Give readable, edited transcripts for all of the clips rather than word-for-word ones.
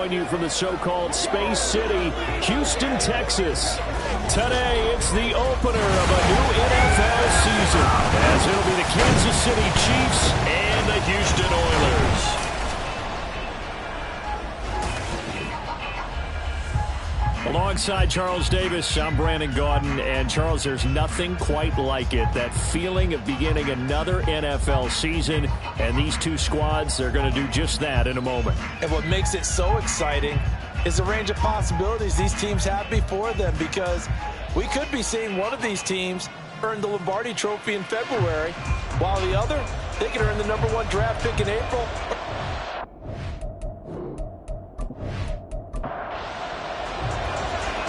join you from the so-called Space City, Houston, Texas. Today, it's the opener of a new NFL season, as it'll be the Kansas City Chiefs and the Houston Oilers. Alongside Charles Davis, I'm Brandon Gaudin. And Charles, there's nothing quite like it. That feeling of beginning another NFL season. And these two squads, they're going to do just that in a moment. And what makes it so exciting is the range of possibilities these teams have before them. Because we could be seeing one of these teams earn the Lombardi Trophy in February, while the other, they could earn the #1 draft pick in April.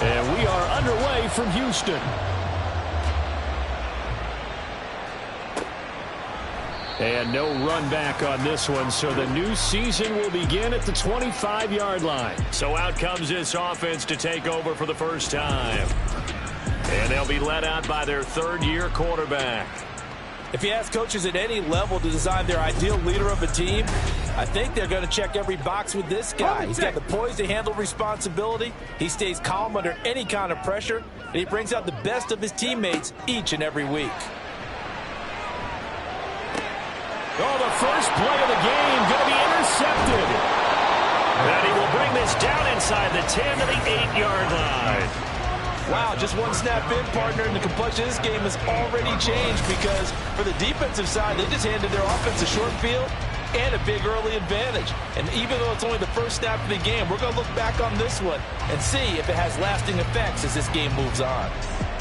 And we are underway from Houston. And no run back on this one, so the new season will begin at the 25-yard line. So out comes this offense to take over for the first time. And they'll be led out by their third-year quarterback. If you ask coaches at any level to design their ideal leader of a team, I think they're going to check every box with this guy. He's got the poise to handle responsibility. He stays calm under any kind of pressure, and he brings out the best of his teammates each and every week. Oh, the first play of the game going to be intercepted. And he will bring this down inside the 10 to the 8-yard line. Wow, just one snap in, partner, and the complexion of this game has already changed because for the defensive side, they just handed their offense a short field and a big early advantage. And even though it's only the first snap of the game, we're going to look back on this one and see if it has lasting effects as this game moves on.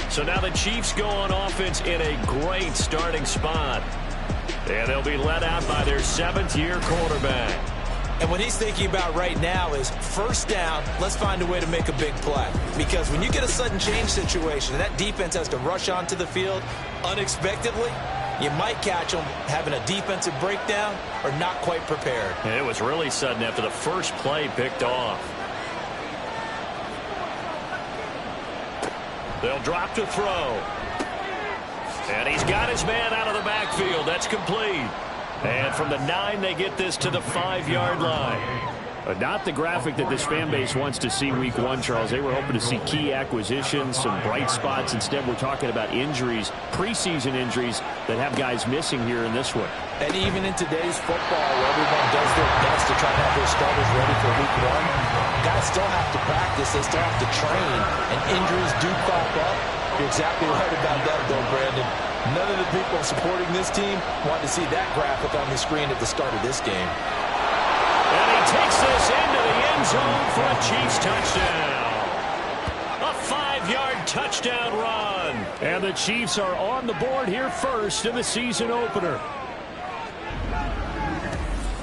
So now the Chiefs go on offense in a great starting spot. And they'll be led out by their 7th-year quarterback. And what he's thinking about right now is first down, let's find a way to make a big play. Because when you get a sudden change situation and that defense has to rush onto the field unexpectedly, you might catch them having a defensive breakdown or not quite prepared. And it was really sudden after the first play picked off. They'll drop to throw. And he's got his man out of the backfield. That's complete. And from the 9, they get this to the 5-yard line. Not the graphic that this fan base wants to see week 1, Charles. They were hoping to see key acquisitions, some bright spots. Instead, we're talking about injuries, preseason injuries that have guys missing here in this one. And even in today's football, where everyone does their best to try to have their starters ready for week 1, guys still have to practice. They still have to train, and injuries do crop up. You're exactly right about that, though, Brandon. None of the people supporting this team want to see that graphic on the screen at the start of this game. And he takes this into the end zone for a Chiefs touchdown. A 5-yard touchdown run. And the Chiefs are on the board here first in the season opener.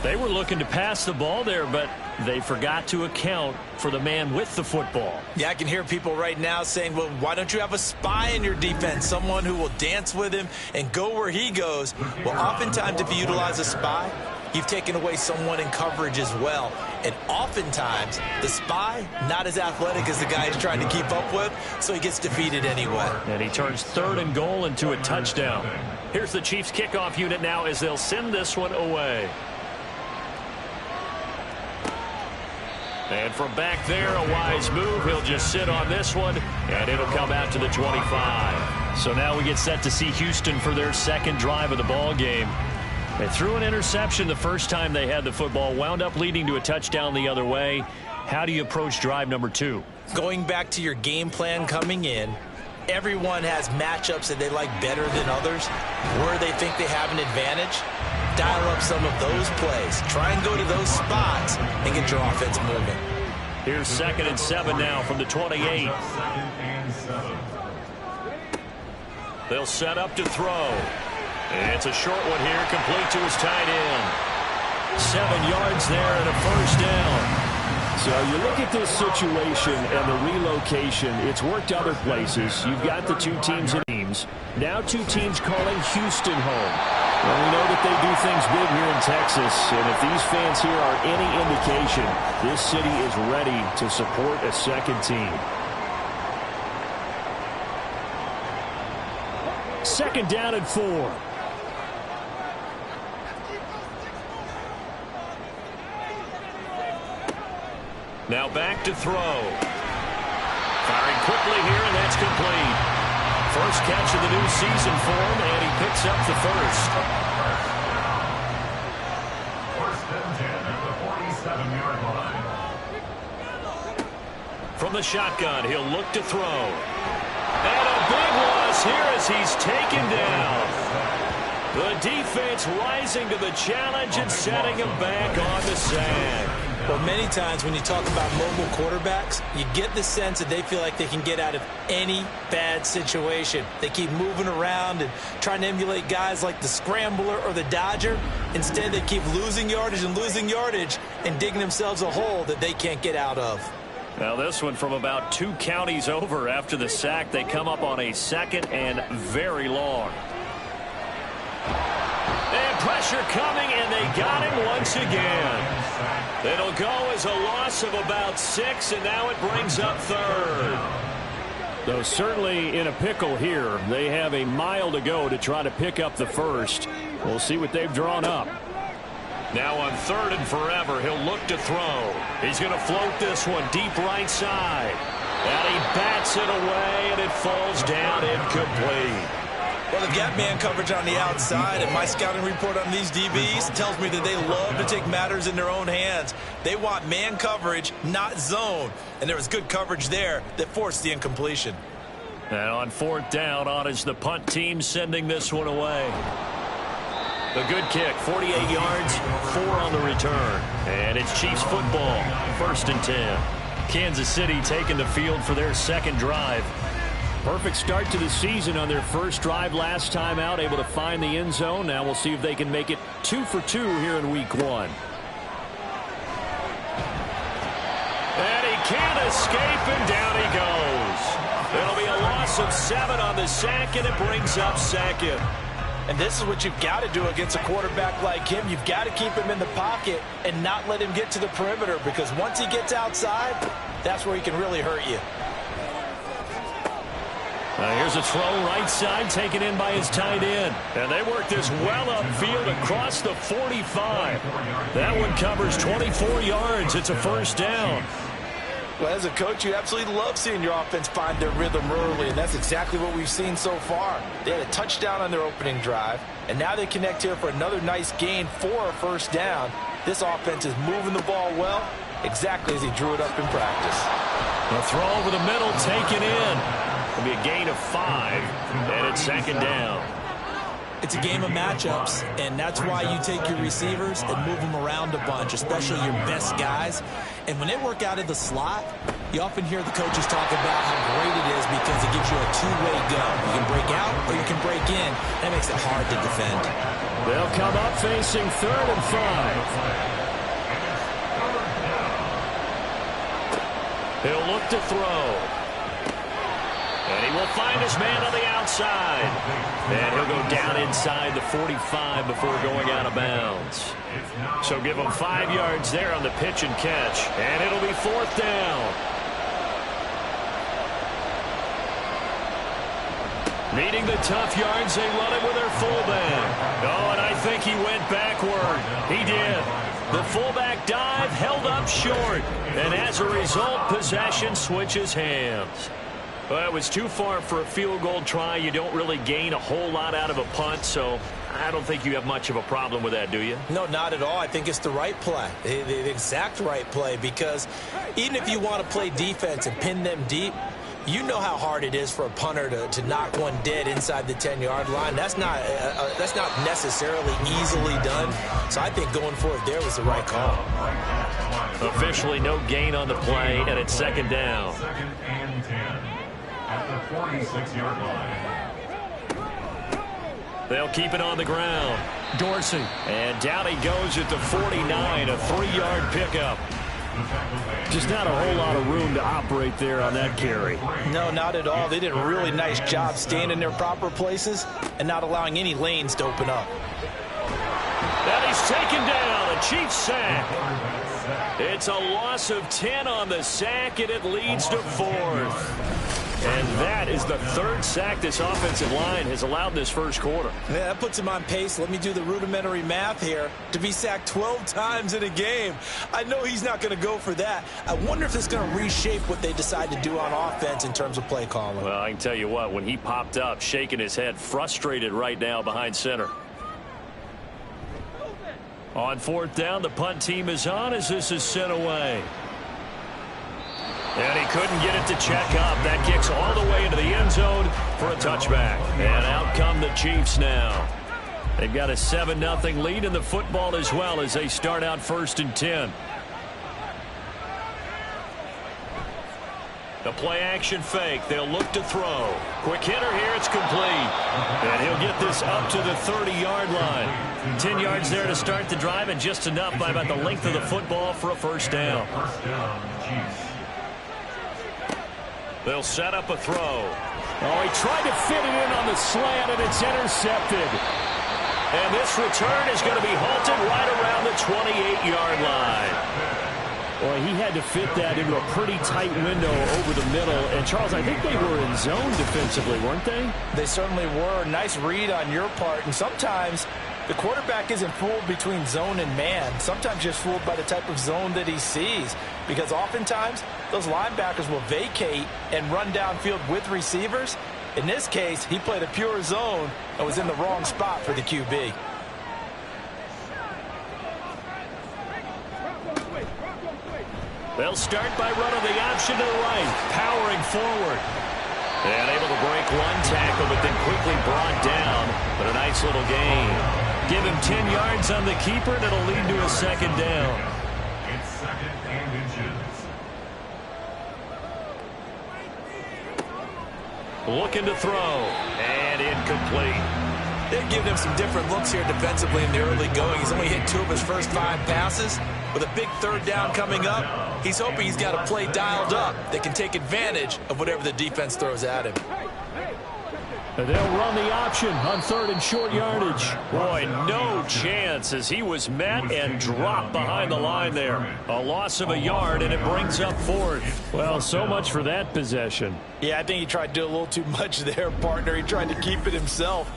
They were looking to pass the ball there, but they forgot to account for the man with the football. Yeah, I can hear people right now saying, well, why don't you have a spy in your defense, someone who will dance with him and go where he goes? Well, oftentimes if you utilize a spy, you've taken away someone in coverage as well. And oftentimes, the spy, not as athletic as the guy he's trying to keep up with, so he gets defeated anyway. And he turns 3rd and goal into a touchdown. Here's the Chiefs kickoff unit now as they'll send this one away. And from back there, a wise move. He'll just sit on this one, and it'll come out to the 25. So now we get set to see Houston for their second drive of the ball game. They threw an interception the first time they had the football, wound up leading to a touchdown the other way. How do you approach drive number 2? Going back to your game plan coming in, everyone has matchups that they like better than others, where they think they have an advantage. Dial up some of those plays. Try and go to those spots and get your offense moving. Here's 2nd and 7 now from the 28. They'll set up to throw. It's a short one here, complete to his tight end. 7 yards there and a first down. So you look at this situation and the relocation. It's worked other places. You've got the 2 teams in teams. Now 2 teams calling Houston home. Well, we know that they do things big here in Texas, and if these fans here are any indication, this city is ready to support a second team. 2nd down and 4. Now back to throw. Firing quickly here, and that's complete. First catch of the new season for him, and he picks up the first. First and 10 at the 47-yard line. From the shotgun, he'll look to throw. And a big loss here as he's taken down. The defense rising to the challenge and setting him back on the sack. Well, many times when you talk about mobile quarterbacks, you get the sense that they feel like they can get out of any bad situation. They keep moving around and trying to emulate guys like the Scrambler or the Dodger. Instead, they keep losing yardage and digging themselves a hole that they can't get out of. Now this one from about 2 counties over after the sack. They come up on a second and very long. And pressure coming, and they got him once again. It'll go as a loss of about 6, and now it brings up third. Though certainly in a pickle here. They have a mile to go to try to pick up the first. We'll see what they've drawn up. Now on 3rd and forever, he'll look to throw. He's going to float this one deep right side. And he bats it away, and it falls down incomplete. Well, they've got man coverage on the outside, and my scouting report on these DBs tells me that they love to take matters in their own hands. They want man coverage, not zone. And there was good coverage there that forced the incompletion. And on 4th down, on is the punt team sending this one away. A good kick, 48 yards, 4 on the return. And it's Chiefs football, 1st and 10. Kansas City taking the field for their second drive. Perfect start to the season on their first drive last time out, able to find the end zone. Now we'll see if they can make it 2 for 2 here in week 1. And he can't escape, and down he goes. It'll be a loss of 7 on the sack, and it brings up 2nd. And this is what you've got to do against a quarterback like him. You've got to keep him in the pocket and not let him get to the perimeter, because once he gets outside, that's where he can really hurt you. Here's a throw right side taken in by his tight end. And they work this well upfield across the 45. That one covers 24 yards. It's a 1st down. Well, as a coach, you absolutely love seeing your offense find their rhythm early, and that's exactly what we've seen so far. They had a touchdown on their opening drive, and now they connect here for another nice gain for a 1st down. This offense is moving the ball well, exactly as he drew it up in practice. A throw over the middle taken in. It'll be a gain of 5, and it's 2nd down. It's a game of matchups, and that's why you take your receivers and move them around a bunch, especially your best guys. And when they work out of the slot, you often hear the coaches talk about how great it is because it gives you a two-way go. You can break out or you can break in. That makes it hard to defend. They'll come up facing 3rd and 5. He'll look to throw. And he will find his man on the outside. And he'll go down inside the 45 before going out of bounds. So give him 5 yards there on the pitch and catch. And it'll be 4th down. Needing the tough yards, they run it with their fullback. Oh, and I think he went backward. He did. The fullback dive held up short. And as a result, possession switches hands. Well, it was too far for a field goal try. You don't really gain a whole lot out of a punt, so I don't think you have much of a problem with that, do you? No, not at all. I think it's the right play, the exact right play, because even if you want to play defense and pin them deep, you know how hard it is for a punter to knock one dead inside the 10-yard line. That's not necessarily easily done, so I think going for it there was the right call. Officially no gain on the play, and it's 2nd down. 2nd and 10. At the 46-yard line. They'll keep it on the ground. Dorsey. And down he goes at the 49, a 3-yard pickup. Just not a whole lot of room to operate there on that carry. No, not at all. They did a really nice job staying in their proper places and not allowing any lanes to open up. And he's taken down, a Chiefs sack. It's a loss of 10 on the sack, and it leads to 4th. And that is the third sack this offensive line has allowed in this first quarter. Yeah, that puts him on pace. Let me do the rudimentary math here. To be sacked 12 times in a game. I know he's not going to go for that. I wonder if it's going to reshape what they decide to do on offense in terms of play calling. Well, I can tell you what, when he popped up, shaking his head, frustrated right now behind center. On fourth down, the punt team is on as this is sent away. And he couldn't get it to check up. That kicks all the way into the end zone for a touchback. And out come the Chiefs now. They've got a 7-0 lead in the football as well as they start out 1st and 10. The play action fake. They'll look to throw. Quick hitter here. It's complete. And he'll get this up to the 30-yard line. 10 yards there to start the drive and just enough by about the length of the football for a first down. They'll set up a throw. Oh, he tried to fit it in on the slant, and it's intercepted. And this return is going to be halted right around the 28-yard line. Well, he had to fit that into a pretty tight window over the middle. And, Charles, I think they were in zone defensively, weren't they? They certainly were. Nice read on your part. And sometimes the quarterback isn't fooled between zone and man. Sometimes just fooled by the type of zone that he sees. Because oftentimes those linebackers will vacate and run downfield with receivers. In this case, he played a pure zone and was in the wrong spot for the QB. They'll start by running the option to the right, powering forward. And able to break one tackle, but then quickly brought down. But a nice little gain. Give him 10 yards on the keeper, and it'll lead to a second down. It's 2nd and inches. Looking to throw. And incomplete. They've given him some different looks here defensively in the early going. He's only hit 2 of his first 5 passes. With a big third down coming up, he's hoping he's got a play dialed up that can take advantage of whatever the defense throws at him. And they'll run the option on 3rd and short yardage. Boy, no chance as he was met and dropped behind the line there. A loss of a yard, and it brings up 4th. Well, so much for that possession. Yeah, I think he tried to do a little too much there, partner. He tried to keep it himself.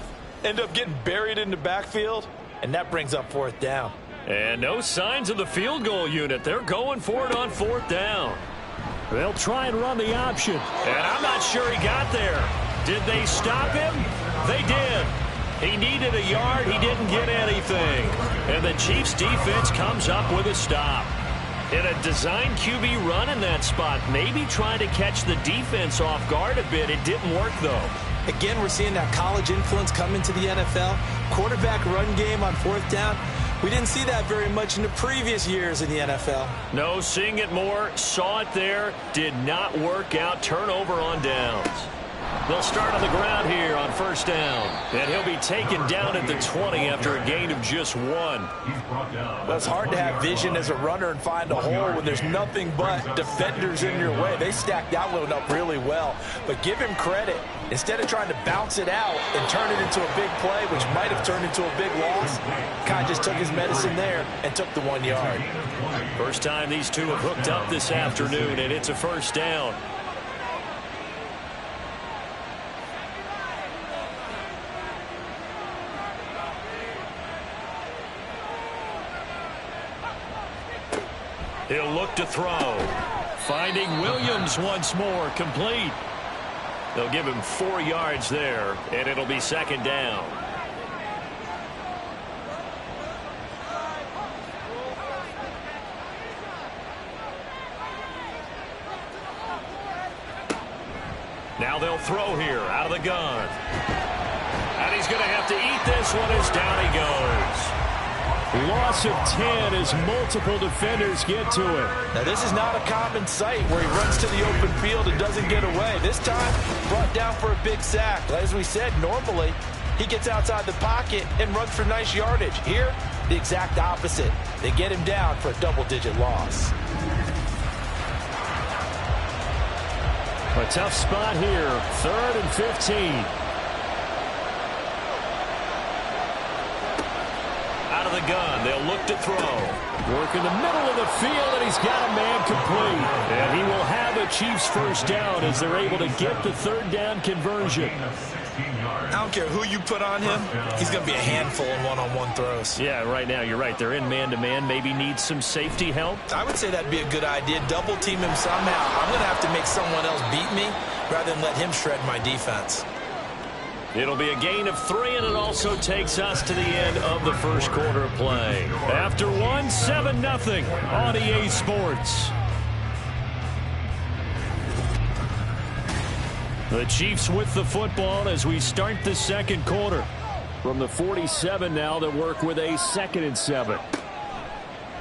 End up getting buried in the backfield, and that brings up 4th down. And no signs of the field goal unit. They're going for it on 4th down. They'll try and run the option. And I'm not sure he got there. Did they stop him? They did. He needed a yard. He didn't get anything. And the Chiefs defense comes up with a stop. In a design QB run in that spot, maybe trying to catch the defense off guard a bit. It didn't work, though. Again, we're seeing that college influence come into the NFL. Quarterback run game on 4th down. We didn't see that very much in the previous years in the NFL. No, seeing it more, saw it there, did not work out. Turnover on downs. They'll start on the ground here on 1st down. And he'll be taken down at the 20 after a gain of just 1. Well, it's hard to have vision as a runner and find a hole when there's nothing but defenders in your way. They stacked that one up really well. But give him credit. Instead of trying to bounce it out and turn it into a big play, which might have turned into a big loss, Kai just took his medicine there and took the 1 yard. First time these two have hooked up this afternoon, and it's a 1st down. He'll look to throw. Finding Williams once more, complete. They'll give him 4 yards there, and it'll be 2nd down. Now they'll throw here out of the gun. And he's going to have to eat this one as down he goes. Loss of 10 as multiple defenders get to it. Now, this is not a common sight where he runs to the open field and doesn't get away. This time, brought down for a big sack. As we said, normally, he gets outside the pocket and runs for nice yardage. Here, the exact opposite. They get him down for a double-digit loss. A tough spot here, 3rd and 15. Out of the gun, they'll look to throw. Work in the middle of the field, and he's got a man complete. And he will have it Chiefs first down as they're able to get the third down conversion. I don't care who you put on him. He's going to be a handful in one-on-one throws. Yeah, right now, you're right. They're in man-to-man. Maybe needs some safety help. I would say that'd be a good idea. Double team him somehow. I'm going to have to make someone else beat me rather than let him shred my defense. It'll be a gain of 3, and it also takes us to the end of the first quarter of play. After 7-0 on EA Sports. The Chiefs with the football as we start the second quarter. From the 47 now, they work with a 2nd and 7.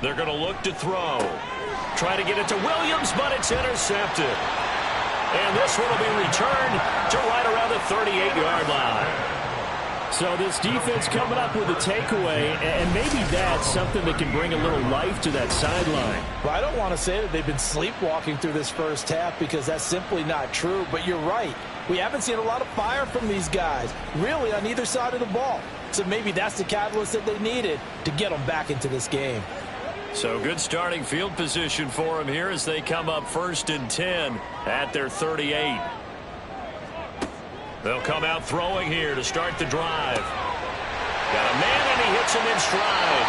They're going to look to throw. Try to get it to Williams, but it's intercepted. And this one will be returned to right around the 38-yard line. So this defense coming up with a takeaway, and maybe that's something that can bring a little life to that sideline. Well, I don't want to say that they've been sleepwalking through this first half because that's simply not true, but you're right. We haven't seen a lot of fire from these guys, really, on either side of the ball. So maybe that's the catalyst that they needed to get them back into this game. So good starting field position for them here as they come up 1st and 10 at their 38. They'll come out throwing here to start the drive. Got a man, and he hits him in stride.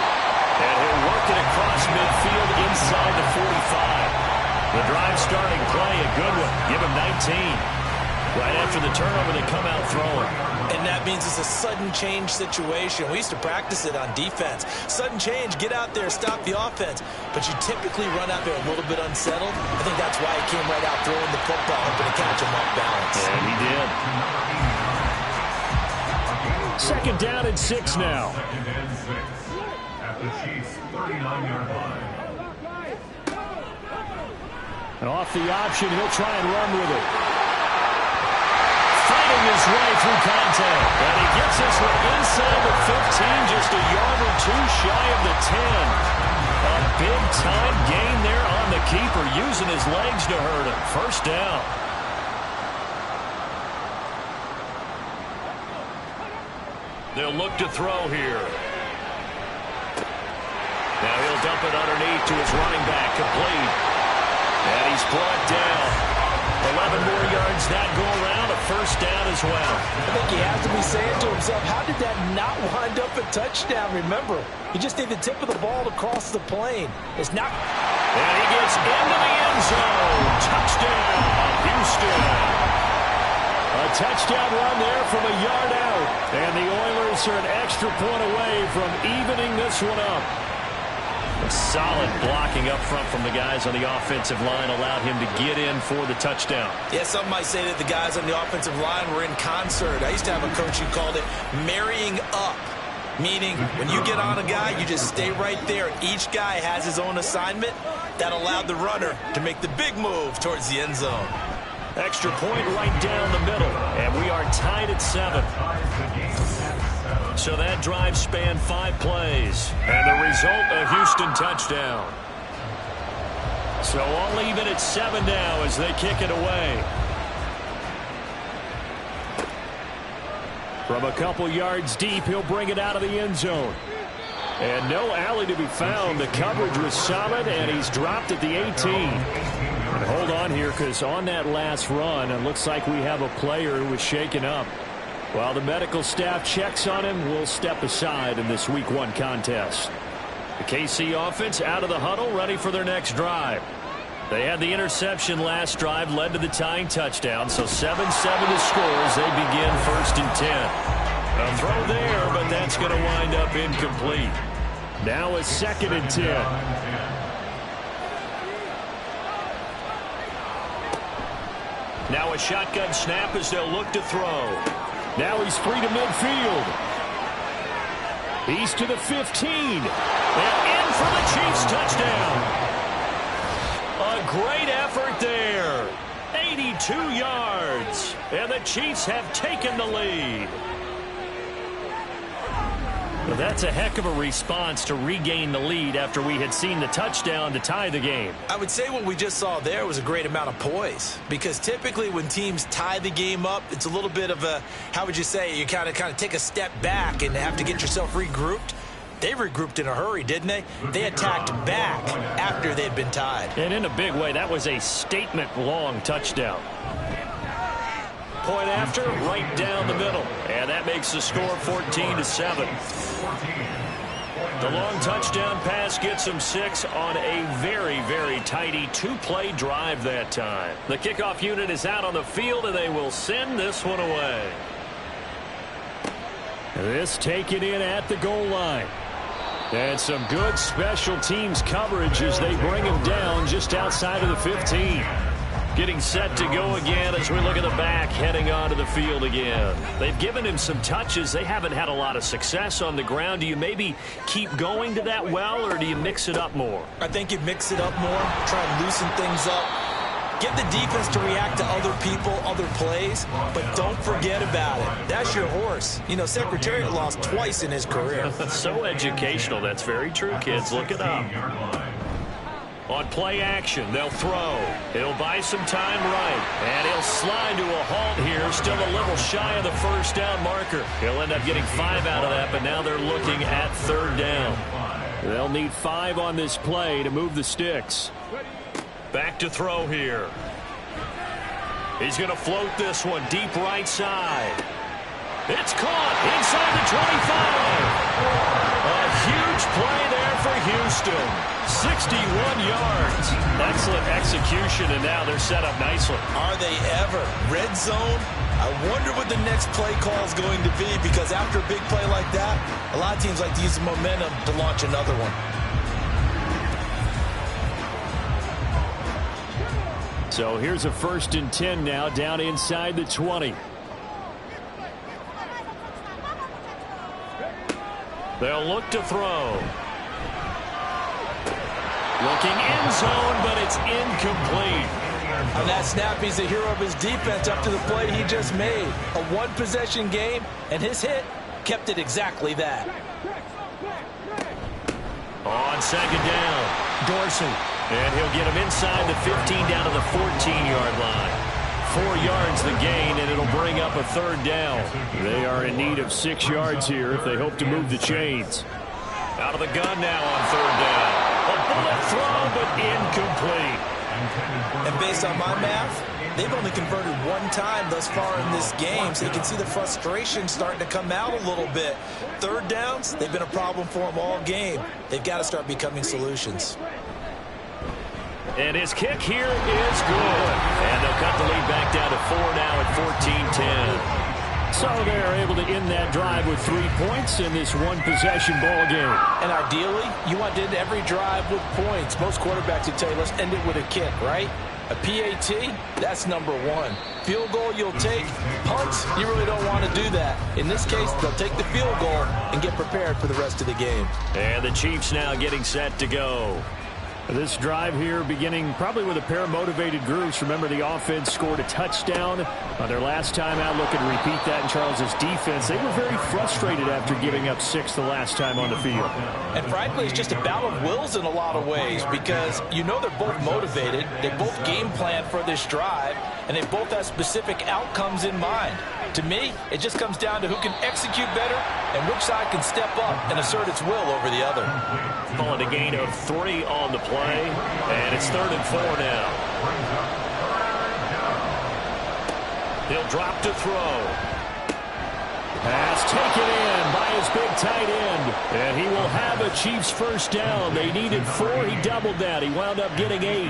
And he'll work it across midfield inside the 45. The drive starting play, a good one. Give him 19. Right after the turnover, they come out throwing. And that means it's a sudden change situation. We used to practice it on defense. Sudden change, get out there, stop the offense. But you typically run out there a little bit unsettled. I think that's why he came right out throwing the football, hoping to catch him off balance. And he did. 2nd down and 6 now. At the Chiefs' 39-yard line. And off the option, he'll try and run with it. Fighting his way through contact. And he gets this one inside the 15, just a yard or 2 shy of the 10. A big-time gain there on the keeper, using his legs to hurt him. First down. They'll look to throw here. Now he'll dump it underneath to his running back, complete. And he's brought down. 11 more yards that go around, a first down as well. I think he has to be saying to himself, how did that not wind up a touchdown? Remember, he just need the tip of the ball to cross the plane. It's not. And he gets into the end zone. Touchdown, Houston. A touchdown run there from a yard out. And the Oilers are an extra point away from evening this one up. A solid blocking up front from the guys on the offensive line allowed him to get in for the touchdown. Yeah, some might say that the guys on the offensive line were in concert. I used to have a coach who called it marrying up, meaning when you get on a guy, you just stay right there. Each guy has his own assignment. That allowed the runner to make the big move towards the end zone. Extra point right down the middle, and we are tied at 7. So that drive spanned 5 plays, and the result, a Houston touchdown. So all even at 7 now as they kick it away. From a couple yards deep, he'll bring it out of the end zone. And no alley to be found. The coverage was solid, and he's dropped at the 18. And hold on here, because on that last run, it looks like we have a player who was shaken up. While the medical staff checks on him, we'll step aside in this Week 1 contest. The KC offense out of the huddle, ready for their next drive. They had the interception last drive, led to the tying touchdown, so 7-7 to score as they begin 1st and 10. A throw there, but that's going to wind up incomplete. Now a 2nd and 10. Now a shotgun snap as they'll look to throw. Now he's free to midfield. He's to the 15. And in for the Chiefs touchdown. A great effort there. 82 yards. And the Chiefs have taken the lead. Well, that's a heck of a response to regain the lead after we had seen the touchdown to tie the game. I would say what we just saw there was a great amount of poise, because typically when teams tie the game up, it's a little bit of a, how would you say, you kind of take a step back and have to get yourself regrouped. They regrouped in a hurry, didn't they? They attacked back after they'd been tied. And in a big way, that was a statement-long touchdown. Point after, right down the middle. And that makes the score 14-7. The long touchdown pass gets them 6 on a very, very tidy 2-play drive that time. The kickoff unit is out on the field, and they will send this one away. This taken in at the goal line. And some good special teams coverage as they bring him down just outside of the 15. Getting set to go again as we look at the back heading onto the field again. They've given him some touches. They haven't had a lot of success on the ground. Do you maybe keep going to that well, or do you mix it up more? I think you mix it up more, try and loosen things up. Get the defense to react to other people, other plays, but don't forget about it. That's your horse. You know, Secretariat lost twice in his career. So educational. That's very true, kids. Look it up. On play action, they'll throw. He'll buy some time right. And he'll slide to a halt here. Still a little shy of the first down marker. He'll end up getting 5 out of that, but now they're looking at 3rd down. They'll need 5 on this play to move the sticks. Back to throw here. He's going to float this one deep right side. It's caught inside the 25. A huge play there for Houston. 61 yards. Excellent execution, and now they're set up nicely. Are they ever? Red zone? I wonder what the next play call is going to be, because after a big play like that, a lot of teams like to use the momentum to launch another one. So here's a 1st and 10 now, down inside the 20. They'll look to throw. Looking end zone, but it's incomplete. On that snap, he's the hero of his defense up to the play he just made. A one-possession game, and his hit kept it exactly that. On 2nd down, Dorsey. And he'll get him inside the 15 down to the 14-yard line. 4 yards the gain, and it'll bring up a 3rd down. They are in need of 6 yards here if they hope to move the chains. Out of the gun now on 3rd down. A bullet throw, but incomplete. And based on my math, they've only converted 1 time thus far in this game, so you can see the frustration starting to come out a little bit. 3rd downs, they've been a problem for them all game. They've got to start becoming solutions. And his kick here is good. And they'll cut the lead back down to 4 now at 14-10. So they're able to end that drive with 3 points in this one-possession ball game. And ideally, you want to end every drive with points. Most quarterbacks would tell you, let's end it with a kick, right? A PAT, that's number 1. Field goal you'll take. Punts, you really don't want to do that. In this case, they'll take the field goal and get prepared for the rest of the game. And the Chiefs now getting set to go. This drive here beginning probably with a pair of motivated groups. Remember, the offense scored a touchdown on their last time out. Look and repeat that in Charles's defense. They were very frustrated after giving up 6 the last time on the field. And frankly, it's just a battle of wills in a lot of ways, because you know they're both motivated. They both game plan for this drive, and they both have specific outcomes in mind. To me, it just comes down to who can execute better and which side can step up and assert its will over the other. Calling a gain of 3 on the play, and it's 3rd and 4 now. He'll drop to throw. Pass taken in by his big tight end, and he will have a Chiefs 1st down. They needed 4. He doubled that. He wound up getting 8.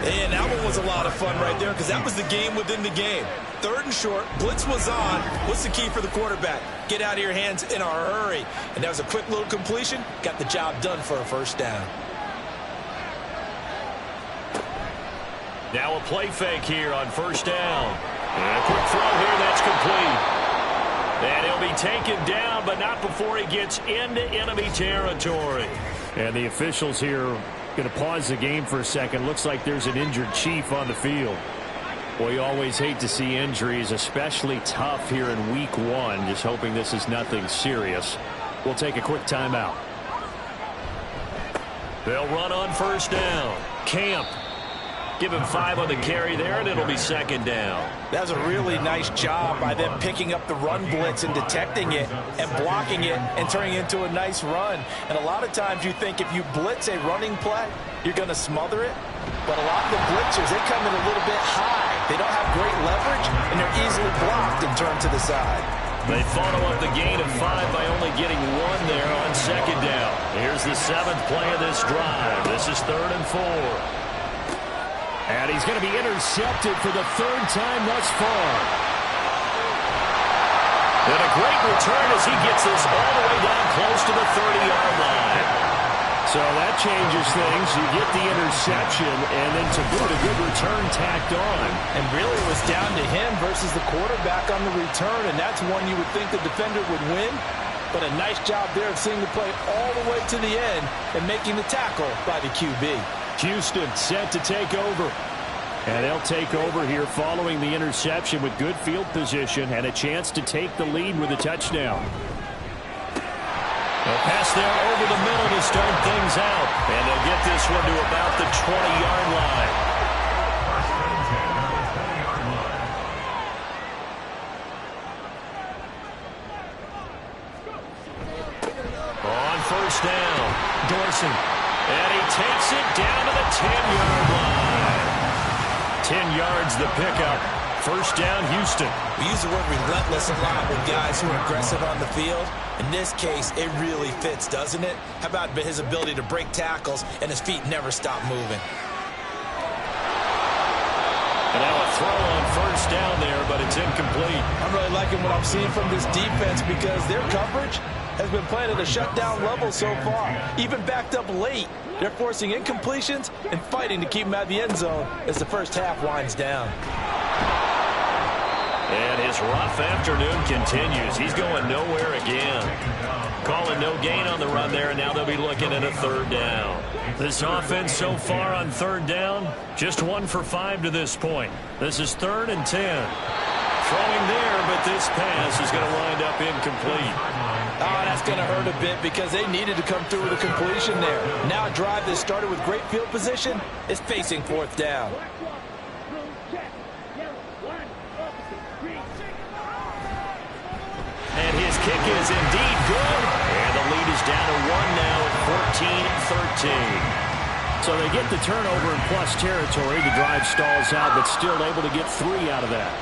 And that one was a lot of fun right there, because that was the game within the game. 3rd and short, blitz was on. What's the key for the quarterback? Get out of your hands in a hurry. And that was a quick little completion. Got the job done for a 1st down. Now a play fake here on 1st down. And a quick throw here, that's complete. And he'll be taken down, but not before he gets into enemy territory. And the officials here going to pause the game for a second. Looks like there's an injured Chief on the field. Boy, you always hate to see injuries, especially tough here in week 1. Just hoping this is nothing serious. We'll take a quick timeout. They'll run on 1st down. Camp. Give him 5 on the carry there, and it'll be second down. That was a really nice job by them picking up the run blitz and detecting it and blocking it and turning it into a nice run. And a lot of times you think if you blitz a running play, you're going to smother it. But a lot of the blitzers, they come in a little bit high. They don't have great leverage, and they're easily blocked and turned to the side. They follow up the gain of 5 by only getting 1 there on second down. Here's the 7th play of this drive. This is 3rd and 4. And he's going to be intercepted for the 3rd time thus far. And a great return as he gets this all the way down close to the 30-yard line. So that changes things. You get the interception, and then to boot, a good return tacked on. And really it was down to him versus the quarterback on the return, and that's one you would think the defender would win. But a nice job there of seeing the play all the way to the end and making the tackle by the QB. Houston set to take over. And they'll take over here following the interception with good field position and a chance to take the lead with a touchdown. A pass there over the middle to start things out. And they'll get this one to about the 20-yard line. On first down, Dorsey. And he takes it down to the 10-yard line. 10 yards the pickup. First down, Houston. We use the word relentless a lot with guys who are aggressive on the field. In this case, it really fits, doesn't it? How about his ability to break tackles and his feet never stop moving? And now a throw on first down there, but it's incomplete. I'm really liking what I'm seeing from this defense because their coverage has been playing at a shutdown level so far. Even backed up late, they're forcing incompletions and fighting to keep them out of the end zone as the first half winds down. And his rough afternoon continues. He's going nowhere again. Calling no gain on the run there, and now they'll be looking at a 3rd down. This offense so far on 3rd down, just 1 for 5 to this point. This is 3rd and 10. Throwing there, but this pass is going to wind up incomplete. Oh, that's going to hurt a bit because they needed to come through with a completion there. Now a drive that started with great field position is facing 4th down. And his kick is indeed good. And the lead is down to 1 now at 14-13. So they get the turnover in plus territory. The drive stalls out, but still able to get 3 out of that.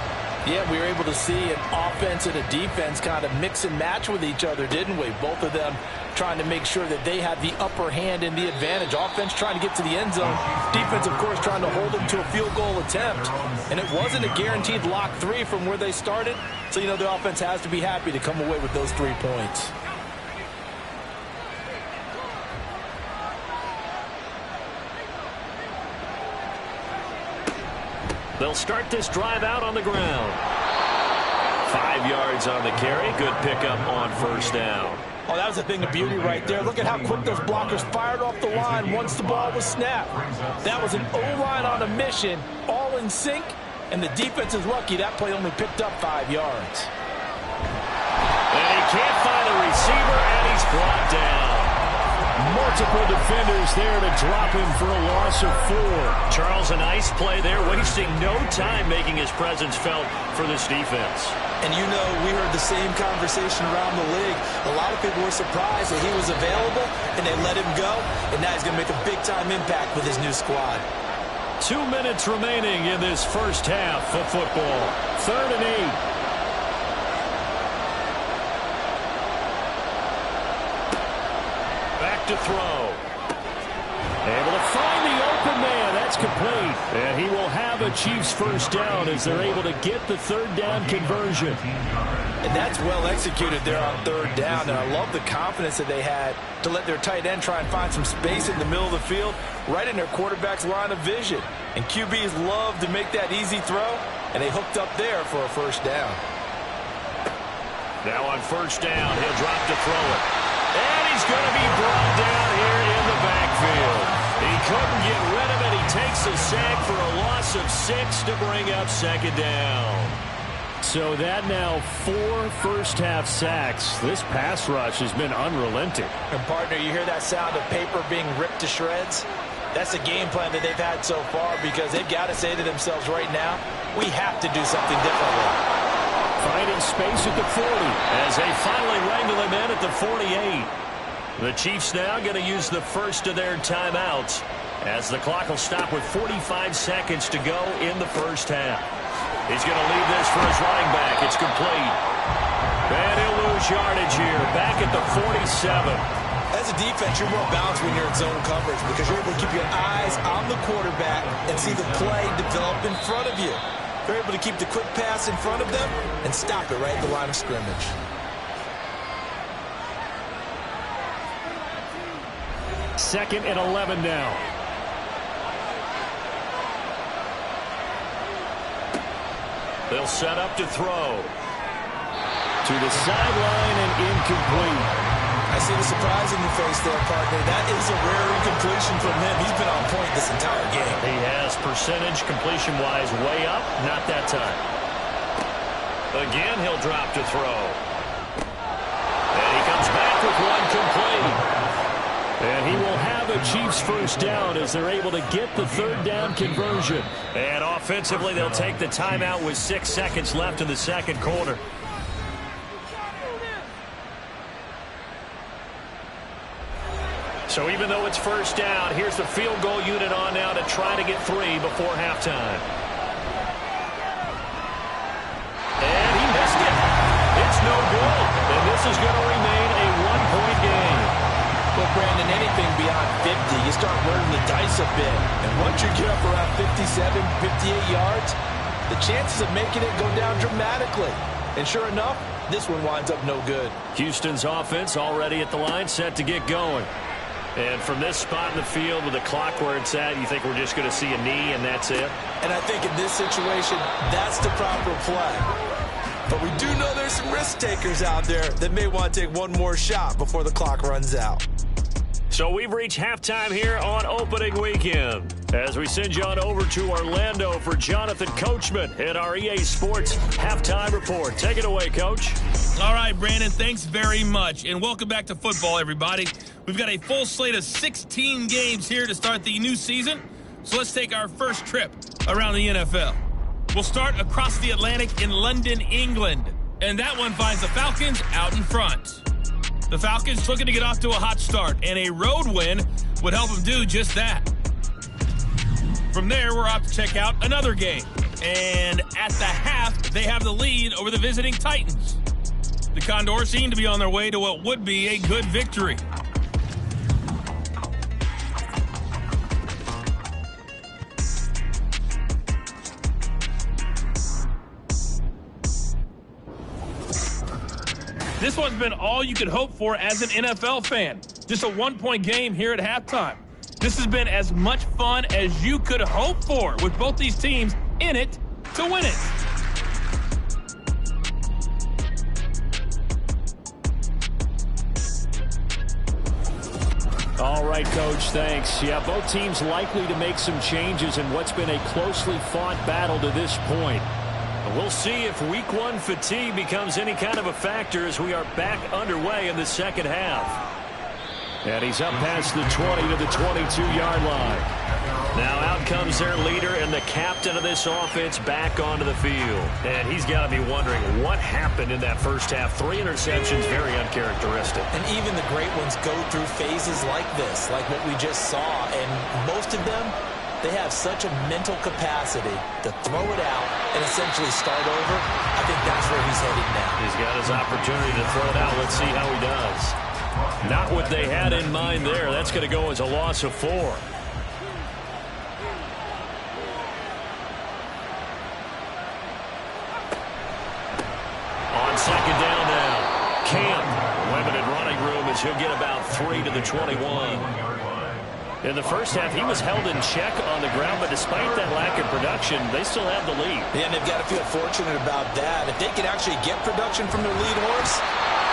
Yeah, we were able to see an offense and a defense kind of mix and match with each other, didn't we? Both of them trying to make sure that they had the upper hand and the advantage. Offense trying to get to the end zone. Defense, of course, trying to hold them to a field goal attempt. And it wasn't a guaranteed lock 3 from where they started. So, you know, the offense has to be happy to come away with those 3 points. They'll start this drive out on the ground. 5 yards on the carry. Good pickup on first down. Oh, that was a thing of beauty right there. Look at how quick those blockers fired off the line once the ball was snapped. That was an O-line on a mission, all in sync, and the defense is lucky that play only picked up 5 yards. And he can't find a receiver, and he's brought down. Multiple defenders there to drop him for a loss of 4. Charles, a nice play there, wasting no time making his presence felt for this defense. And you know, we heard the same conversation around the league. A lot of people were surprised that he was available, and they let him go. And now he's going to make a big-time impact with his new squad. 2 minutes remaining in this first half of football. 3rd and 8. To throw. Able to find the open man. That's complete. And he will have a Chiefs first down as they're able to get the 3rd down conversion. And that's well executed there on 3rd down. And I love the confidence that they had to let their tight end try and find some space in the middle of the field, right in their quarterback's line of vision. And QBs love to make that easy throw, and they hooked up there for a first down. Now on first down, he'll drop to throw it. And he's going to be brought down here in the backfield. He couldn't get rid of it. He takes a sack for a loss of 6 to bring up 2nd down. So that now 4 first-half sacks. This pass rush has been unrelenting. And, partner, you hear that sound of paper being ripped to shreds? That's a game plan that they've had so far because they've got to say to themselves right now, we have to do something differently. Finding space at the 40 as they finally wrangle him in at the 48. The Chiefs now going to use the first of their timeouts as the clock will stop with 45 seconds to go in the first half. He's going to leave this for his running back. It's complete. And he'll lose yardage here, back at the 47. As a defense, you're more balanced when you're in zone coverage because you're able to keep your eyes on the quarterback and see the play develop in front of you. You're able to keep the quick pass in front of them and stop it right at the line of scrimmage. Second and 11 now. They'll set up to throw. To the sideline and incomplete. I see the surprise in your face there, partner. That is a rare incompletion from him. He's been on point this entire game. He has percentage completion-wise way up. Not that time. Again, he'll drop to throw. And he comes back with one complete. And he will have a Chiefs first down as they're able to get the third down conversion. And offensively, they'll take the timeout with 6 seconds left in the second quarter. So even though it's first down, here's the field goal unit on now to try to get 3 before halftime. And he missed it. It's no good. And this is going to remain a one-point game. Well, Brandon, anything beyond 50, you start rolling the dice a bit. And once you get up around 57, 58 yards, the chances of making it go down dramatically. And sure enough, this one winds up no good. Houston's offense already at the line, set to get going. And from this spot in the field with the clock where it's at, you think we're just going to see a knee and that's it? And I think in this situation, that's the proper play. But we do know there's some risk takers out there that may want to take one more shot before the clock runs out. So we've reached halftime here on opening weekend as we send you on over to Orlando for Jonathan Coachman at our EA Sports Halftime Report. Take it away, Coach. All right, Brandon, thanks very much. And welcome back to football, everybody. We've got a full slate of 16 games here to start the new season. So let's take our first trip around the NFL. We'll start across the Atlantic in London, England. And that one finds the Falcons out in front. The Falcons looking to get off to a hot start, and a road win would help them do just that. From there, we're off to check out another game. And at the half, they have the lead over the visiting Titans. The Condors seem to be on their way to what would be a good victory. This one's been all you could hope for as an NFL fan. Just a one-point game here at halftime. This has been as much fun as you could hope for with both these teams in it to win it. All right, Coach, thanks. Yeah, both teams likely to make some changes in what's been a closely fought battle to this point. We'll see if Week 1 fatigue becomes any kind of a factor as we are back underway in the second half. And he's up past the 20 to the 22-yard line. Now out comes their leader and the captain of this offense back onto the field. And he's got to be wondering what happened in that first half. 3 interceptions, very uncharacteristic. And even the great ones go through phases like this, like what we just saw. And most of them, they have such a mental capacity to throw it out and essentially start over. I think that's where he's headed now. He's got his opportunity to throw it out. Let's see how he does. Not what they had in mind there. That's going to go as a loss of 4. On second down now, Camp. Limited running room as he'll get about 3 to the 21. In the first half, he was held in check on the ground, but despite that lack of production, they still have the lead. Yeah, and they've got to feel fortunate about that. If they can actually get production from their lead horse.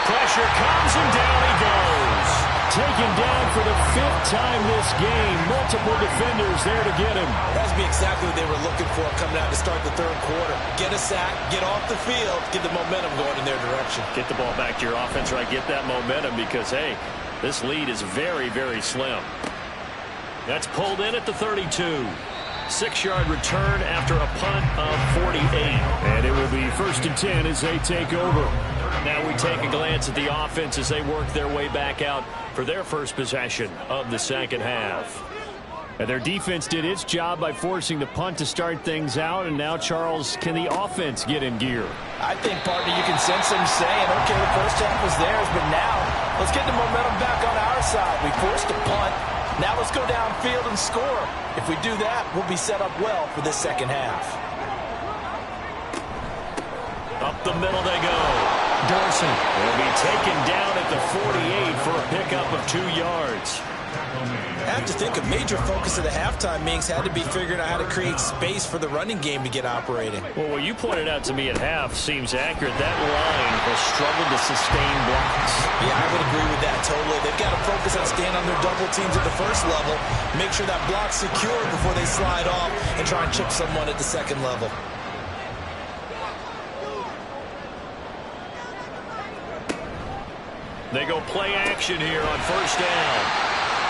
Pressure comes, and down he goes. Taken down for the 5th time this game. Multiple defenders there to get him. That would be exactly what they were looking for coming out to start the third quarter. Get a sack, get off the field, get the momentum going in their direction. Get the ball back to your offense, right? Get that momentum because, hey, this lead is very, very slim. That's pulled in at the 32. 6-yard return after a punt of 48. And it will be 1st and 10 as they take over. Now we take a glance at the offense as they work their way back out for their first possession of the second half. And their defense did its job by forcing the punt to start things out. And now, Charles, can the offense get in gear? I think, partner, you can sense them saying, okay, the first half was theirs, but now let's get the momentum back on our side. We forced a punt. Now let's go downfield and score. If we do that, we'll be set up well for this second half. Up the middle they go. Dorsey will be taken down at the 48 for a pickup of 2 yards. I have to think a major focus of the halftime meetings had to be figuring out how to create space for the running game to get operating. Well, what you pointed out to me at half seems accurate. That line has struggled to sustain blocks. Yeah, I would agree with that totally. They've got to focus on staying on their double teams at the first level, make sure that block's secure before they slide off and try and chip someone at the second level. They go play action here on first down.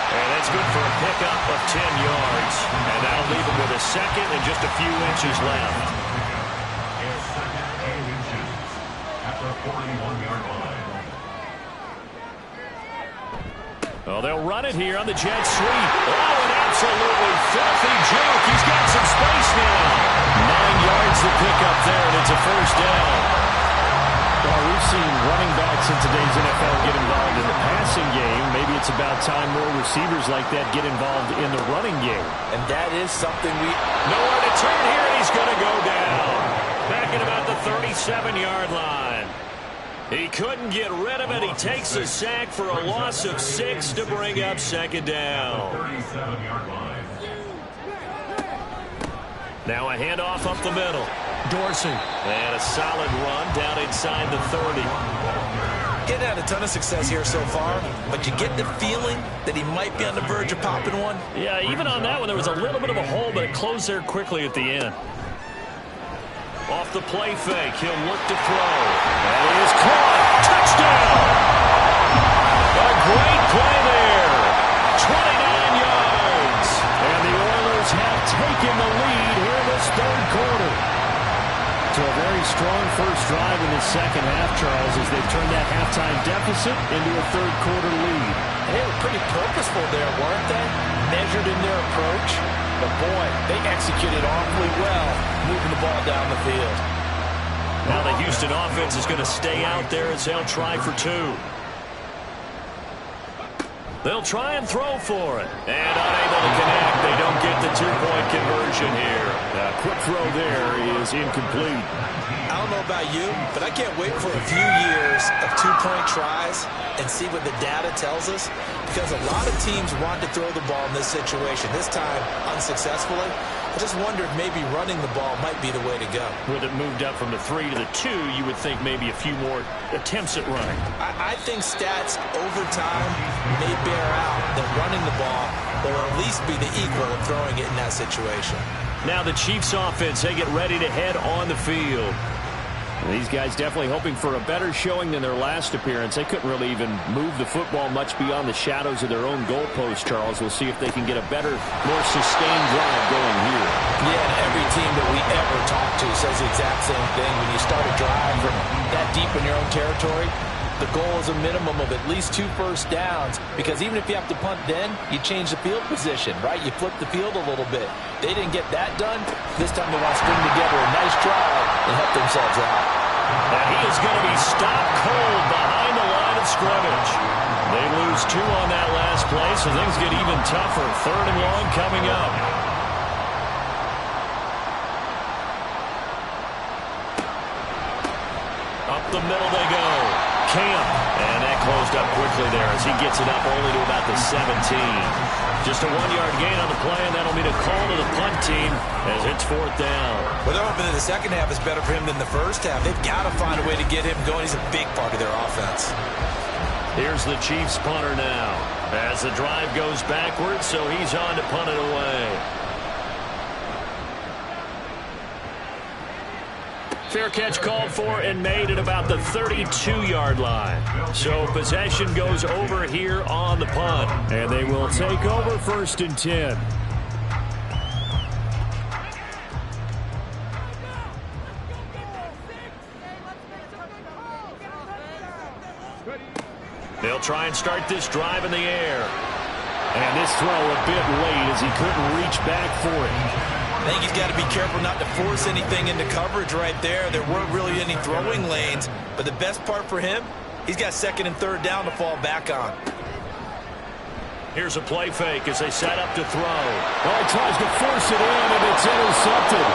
And that's good for a pickup of 10 yards. And that'll leave them with a second and just a few inches left. It's second and inches at the 41-yard line. Well, they'll run it here on the jet sweep. Oh, an absolutely filthy juke. He's got some space now. 9 yards to pick up there, and it's a first down. Well, we've seen running backs in today's NFL get involved in the passing game. Maybe it's about time more receivers like that get involved in the running game. And that is something we... Nowhere to turn here, and he's going to go down. Back at about the 37-yard line. He couldn't get rid of it. He takes a sack for a loss of 6 to bring up second down. 37-yard line. Now a handoff up the middle. Dorsey. And a solid run down inside the 30. Getting had a ton of success here so far, but you get the feeling that he might be on the verge of popping one. Yeah, even on that one, there was a little bit of a hole, but it closed there quickly at the end. Off the play fake, he'll look to throw. That is caught. Touchdown! A great play there. 29 yards. And the Oilers have taken the lead here in this third quarter. So a very strong first drive in the second half, Charles, as they've turned that halftime deficit into a third quarter lead. They were pretty purposeful there, weren't they? Measured in their approach. But boy, they executed awfully well, moving the ball down the field. Now the Houston offense is going to stay out there as they'll try for 2. They'll try and throw for it. And unable to connect. They don't get the 2-point conversion here. Quick throw there is incomplete. I don't know about you, but I can't wait for a few years of 2-point tries and see what the data tells us, because a lot of teams want to throw the ball in this situation. This time, unsuccessfully. I just wonder if maybe running the ball might be the way to go. With it moved up from the 3 to the 2, you would think maybe a few more attempts at running. I think stats over time may bear out that running the ball will at least be the equal of throwing it in that situation. Now the Chiefs offense, they get ready to head on the field. These guys definitely hoping for a better showing than their last appearance. They couldn't really even move the football much beyond the shadows of their own goalpost, Charles. We'll see if they can get a better, more sustained drive going here. Yeah, and every team that we ever talk to says the exact same thing. When you start a drive from that deep in your own territory, the goal is a minimum of at least 2 first downs, because even if you have to punt then, you change the field position, right? You flip the field a little bit. They didn't get that done. This time they want to string together a nice drive and help themselves out. And he is going to be stopped cold behind the line of scrimmage. They lose 2 on that last play, so things get even tougher. 3rd and long coming up. Up the middle they go. Camp. And that closed up quickly there as he gets it up only to about the 17. Just a 1-yard gain on the play, and that'll mean a call to the punt team as it's 4th down. Well, they're hoping that the second half is better for him than the first half. They've got to find a way to get him going. He's a big part of their offense. Here's the Chiefs punter now as the drive goes backwards, so he's on to punt it away. fair catch called for and made at about the 32-yard line. So possession goes over here on the punt. And they will take over 1st and 10. They'll try and start this drive in the air. And this throw a bit late as he couldn't reach back for it. I think he's got to be careful not to force anything into coverage right there. There weren't really any throwing lanes, but the best part for him, he's got 2nd and 3rd down to fall back on. Here's a play fake as they set up to throw. Well, he tries to force it in, and it's intercepted.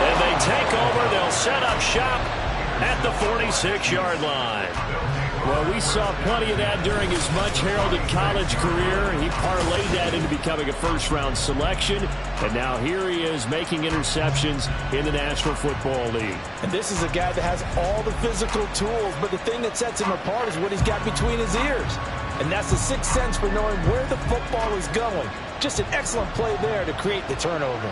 And they take over. They'll set up shop at the 46-yard line. Well, we saw plenty of that during his much-heralded college career. He parlayed that into becoming a first-round selection, and now here he is making interceptions in the National Football League. And this is a guy that has all the physical tools, but the thing that sets him apart is what he's got between his ears. And that's the sixth sense for knowing where the football is going. Just an excellent play there to create the turnover.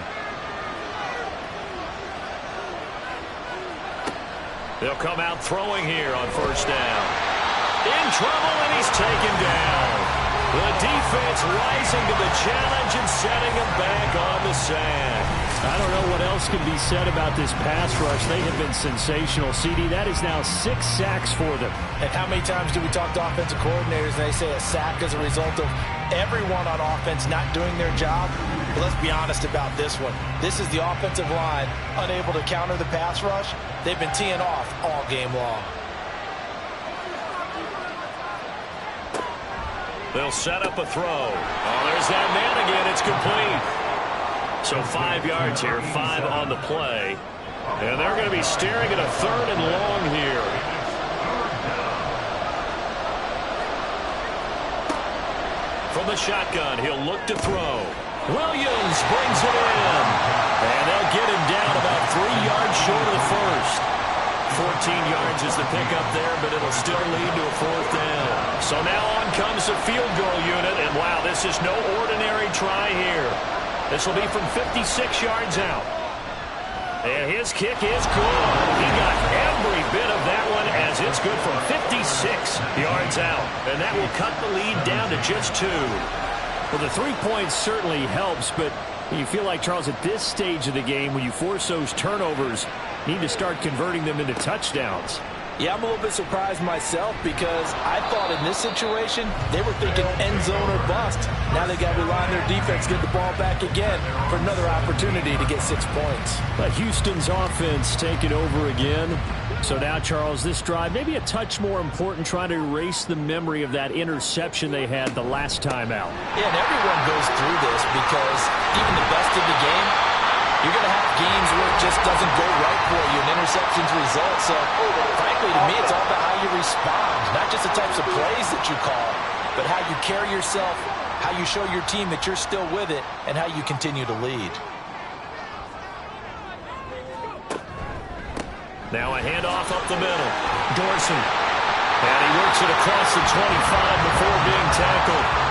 They'll come out throwing here on 1st down. In trouble, and he's taken down. The defense rising to the challenge and setting him back on the sack. I don't know what else can be said about this pass rush. They have been sensational. CD, that is now 6 sacks for them. And how many times do we talk to offensive coordinators and they say a sack is a result of everyone on offense not doing their job? But let's be honest about this one. This is the offensive line unable to counter the pass rush. They've been teeing off all game long. They'll set up a throw. Oh, there's that man again. It's complete. So 5 yards here, 5 on the play. And they're going to be staring at a 3rd and long here. From the shotgun, he'll look to throw. Williams brings it in. And they'll get him down about 3 yards short of the first. 14 yards is the pickup there, but it'll still lead to a 4th down. So now on comes the field goal unit, and wow, this is no ordinary try here. This will be from 56 yards out. And his kick is good. He got every bit of that one as it's good from 56 yards out. And that will cut the lead down to just 2. Well, the 3 points certainly helps, but you feel like, Charles, at this stage of the game, when you force those turnovers, you need to start converting them into touchdowns. Yeah, I'm a little bit surprised myself because I thought in this situation they were thinking end zone or bust. Now they got to rely on their defense to get the ball back again for another opportunity to get 6 points. But Houston's offense taking over again. So now, Charles, this drive maybe a touch more important, trying to erase the memory of that interception they had the last time out. Yeah, and everyone goes through this because even the best of the game, you're going to have games where it just doesn't go right for you, and interceptions result. So, frankly, to me, it's all about how you respond, not just the types of plays that you call, but how you carry yourself, how you show your team that you're still with it, and how you continue to lead. Now a handoff up the middle. Dorsey. And he works it across the 25 before being tackled.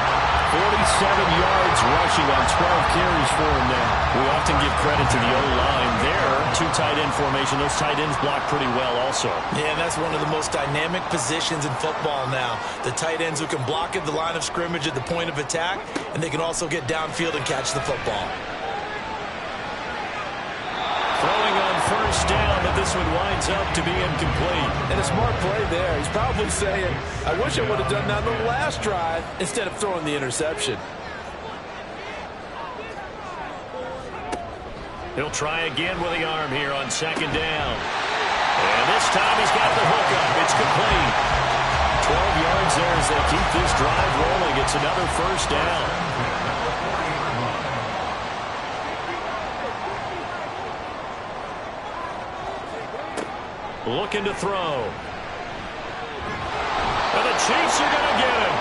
47 yards rushing on 12 carries for him now. We often give credit to the O-line there. 2 tight end formation. Those tight ends block pretty well also. Yeah, and that's one of the most dynamic positions in football now. The tight ends who can block at the line of scrimmage at the point of attack, and they can also get downfield and catch the football. Throwing on 1st down, but this one winds up to be incomplete. And a smart play there. He's probably saying, I wish I would have done that on the last drive instead of throwing the interception. He'll try again with the arm here on 2nd down. And this time he's got the hook up. It's complete. 12 yards there as they keep this drive rolling. It's another 1st down. Looking to throw. And the Chiefs are going to get him.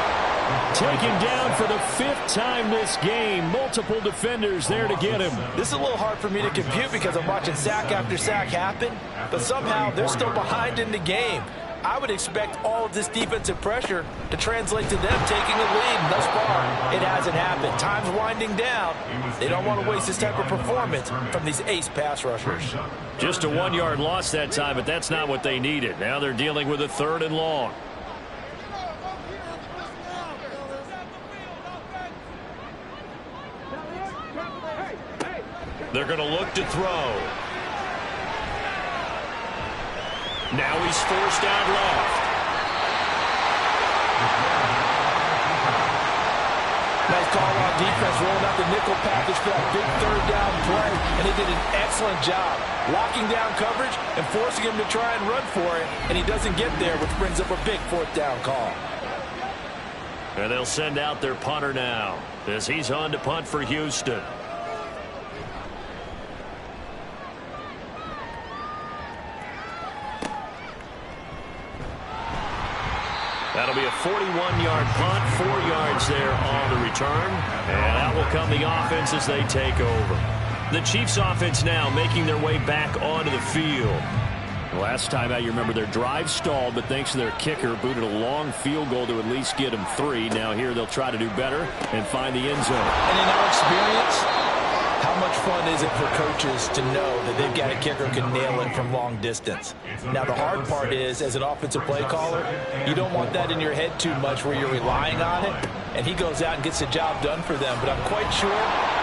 Taken down for the 5th time this game. Multiple defenders there to get him. This is a little hard for me to compute because I'm watching sack after sack happen, but somehow they're still behind in the game. I would expect all of this defensive pressure to translate to them taking a lead. And thus far, it hasn't happened. Time's winding down. They don't want to waste this type of performance from these ace pass rushers. Just a 1-yard loss that time, but that's not what they needed. Now they're dealing with a 3rd and long. They're going to look to throw. Now he's forced out left. Nice call on defense, rolling out the nickel package for that big 3rd down play. And they did an excellent job locking down coverage and forcing him to try and run for it. And he doesn't get there, which brings up a big 4th down call. And they'll send out their punter now as he's on to punt for Houston. That'll be a 41-yard punt, 4 yards there on the return. And out will come the offense as they take over. The Chiefs offense now making their way back onto the field. Last time out, you remember their drive stalled, but thanks to their kicker, booted a long field goal to at least get them 3. Now here they'll try to do better and find the end zone. And in our experience, how much fun is it for coaches to know that they've got a kicker who can nail it from long distance? Now, the hard part is, as an offensive play caller, you don't want that in your head too much where you're relying on it, and he goes out and gets the job done for them. But I'm quite sure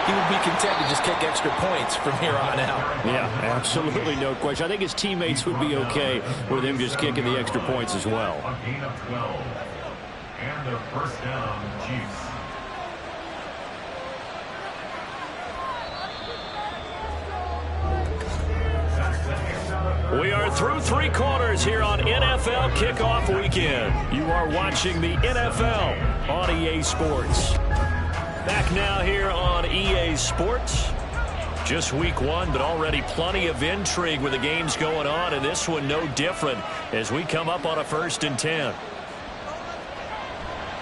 he would be content to just kick extra points from here on out. Yeah, absolutely no question. I think his teammates would be okay with him just kicking the extra points as well. A gain of 12. And a 1st down, Chiefs. We are through 3 quarters here on NFL Kickoff Weekend. You are watching the NFL on EA Sports. Back now here on EA Sports. Just week 1, but already plenty of intrigue with the games going on, and this one no different as we come up on a 1st and 10.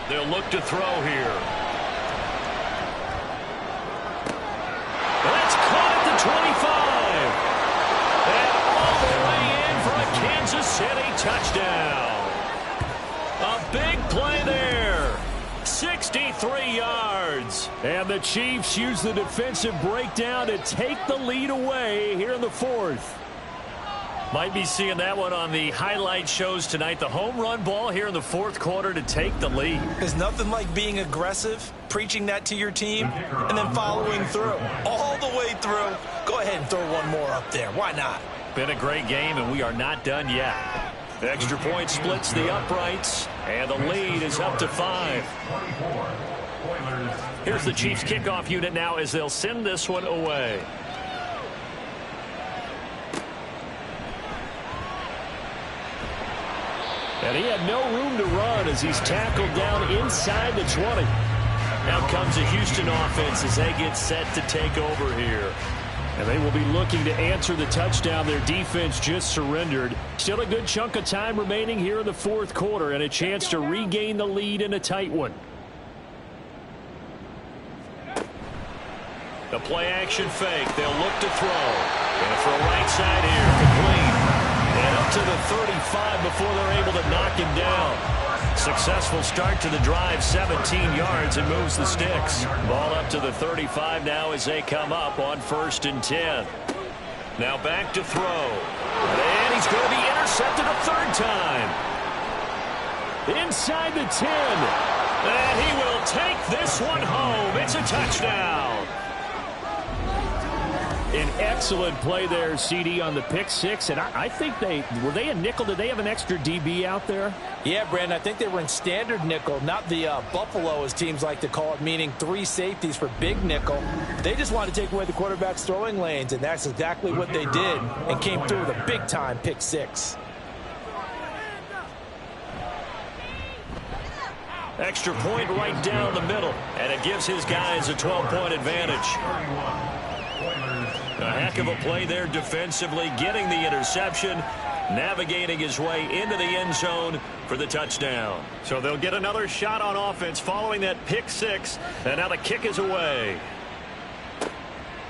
They'll look to throw here. That's caught at the 25. And all the way in for a Kansas City touchdown. A big play there. 63 yards. And the Chiefs use the defensive breakdown to take the lead away here in the 4th. Might be seeing that one on the highlight shows tonight. The home run ball here in the 4th quarter to take the lead. There's nothing like being aggressive, preaching that to your team, and then following through. All the way through. Go ahead and throw one more up there. Why not? Been a great game, and we are not done yet. The extra point splits the uprights, and the lead is up to 5. Here's the Chiefs kickoff unit now as they'll send this one away. And he had no room to run as he's tackled down inside the 20. Now comes the Houston offense as they get set to take over here. And they will be looking to answer the touchdown their defense just surrendered. Still a good chunk of time remaining here in the 4th quarter and a chance to regain the lead in a tight one. The play action fake. They'll look to throw. And for a right side here, complete. And up to the 35 before they're able to knock him down. Successful start to the drive, 17 yards, and moves the sticks. Ball up to the 35 now as they come up on 1st and 10. Now back to throw. And he's going to be intercepted a 3rd time. Inside the 10. And he will take this one home. It's a touchdown. An excellent play there, CD, on the pick 6. And I think were they a nickel? Did they have an extra DB out there? Yeah, Brandon, I think they were in standard nickel, not the Buffalo, as teams like to call it, meaning 3 safeties for big nickel. They just wanted to take away the quarterback's throwing lanes, and that's exactly what they did and came through with a big-time pick 6. Extra point right down the middle, and it gives his guys a 12-point advantage. A heck of a play there defensively, getting the interception, navigating his way into the end zone for the touchdown. So they'll get another shot on offense following that pick 6, and now the kick is away.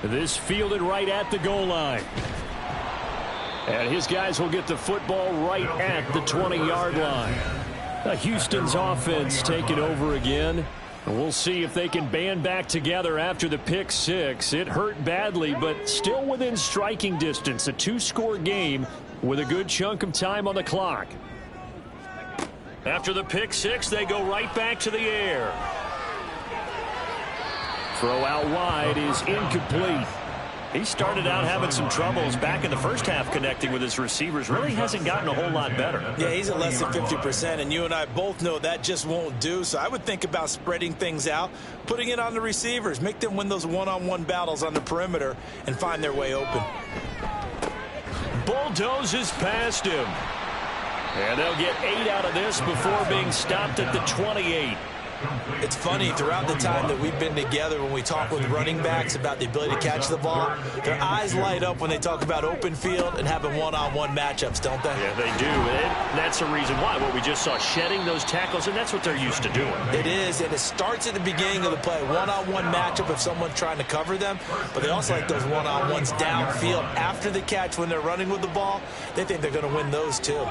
This fielded right at the goal line. And his guys will get the football right at the 20-yard line. Houston's offense taking over again. We'll see if they can band back together after the pick six. It hurt badly, but still within striking distance. A two-score game with a good chunk of time on the clock. After the pick six, they go right back to the air. Throw out wide is incomplete. He started out having some troubles back in the first half connecting with his receivers. Really hasn't gotten a whole lot better. Yeah, he's at less than 50%, and you and I both know that just won't do. So I would think about spreading things out, putting it on the receivers, make them win those one-on-one battles on the perimeter, and find their way open. Bulldozes past him. And they'll get 8 out of this before being stopped at the 28. It's funny, throughout the time that we've been together, when we talk with running backs about the ability to catch the ball, their eyes light up when they talk about open field and having one-on-one matchups, don't they? Yeah, they do. And that's the reason why. What we just saw, shedding those tackles, and that's what they're used to doing. It is, and it starts at the beginning of the play. One-on-one matchup if someone's trying to cover them, but they also like those one-on-ones downfield after the catch when they're running with the ball. They think they're going to win those too.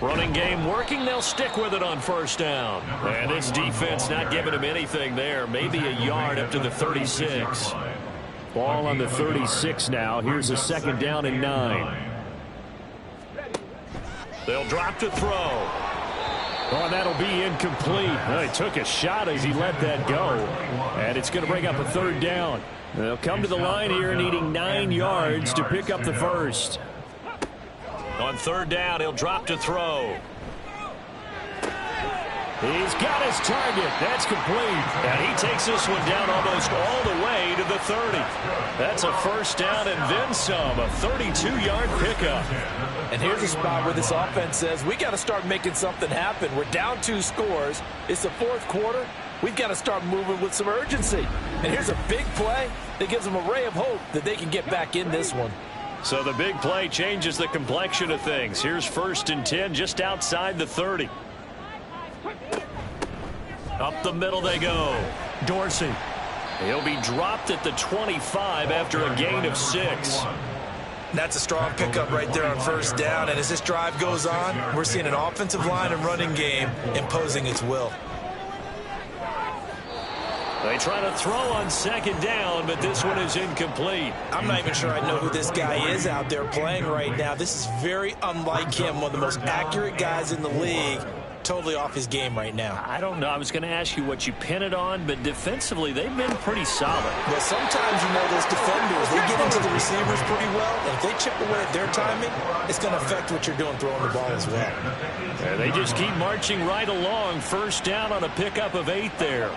Running game working. They'll stick with it on first down. And this defense not giving him anything there. Maybe a yard up to the 36. Ball on the 36 now. Here's a second down and 9. They'll drop to throw. Oh, and that'll be incomplete. Well, he took a shot as he let that go. And it's going to bring up a third down. They'll come to the line here needing 9 yards to pick up the first. On third down, he'll drop to throw. He's got his target. That's complete. And he takes this one down almost all the way to the 30. That's a first down and then some. A 32-yard pickup. And here's a spot where this offense says, we got to start making something happen. We're down 2 scores. It's the fourth quarter. We've got to start moving with some urgency. And here's a big play that gives them a ray of hope that they can get back in this one. So the big play changes the complexion of things. Here's 1st and 10 just outside the 30. Up the middle they go. Dorsey. He'll be dropped at the 25 after a gain of 6. That's a strong pickup right there on first down. And as this drive goes on, we're seeing an offensive line and running game imposing its will. They try to throw on second down, but this one is incomplete. I'm not even sure I know who this guy is out there playing right now. This is very unlike him, one of the most accurate guys in the league. Totally off his game right now. I don't know. I was going to ask you what you pin it on, but defensively, they've been pretty solid. Well, sometimes, you know, those defenders, they get into the receivers pretty well, and if they chip away at their timing, it's going to affect what you're doing throwing the ball as well. And they just keep marching right along. First down on a pickup of 8 there.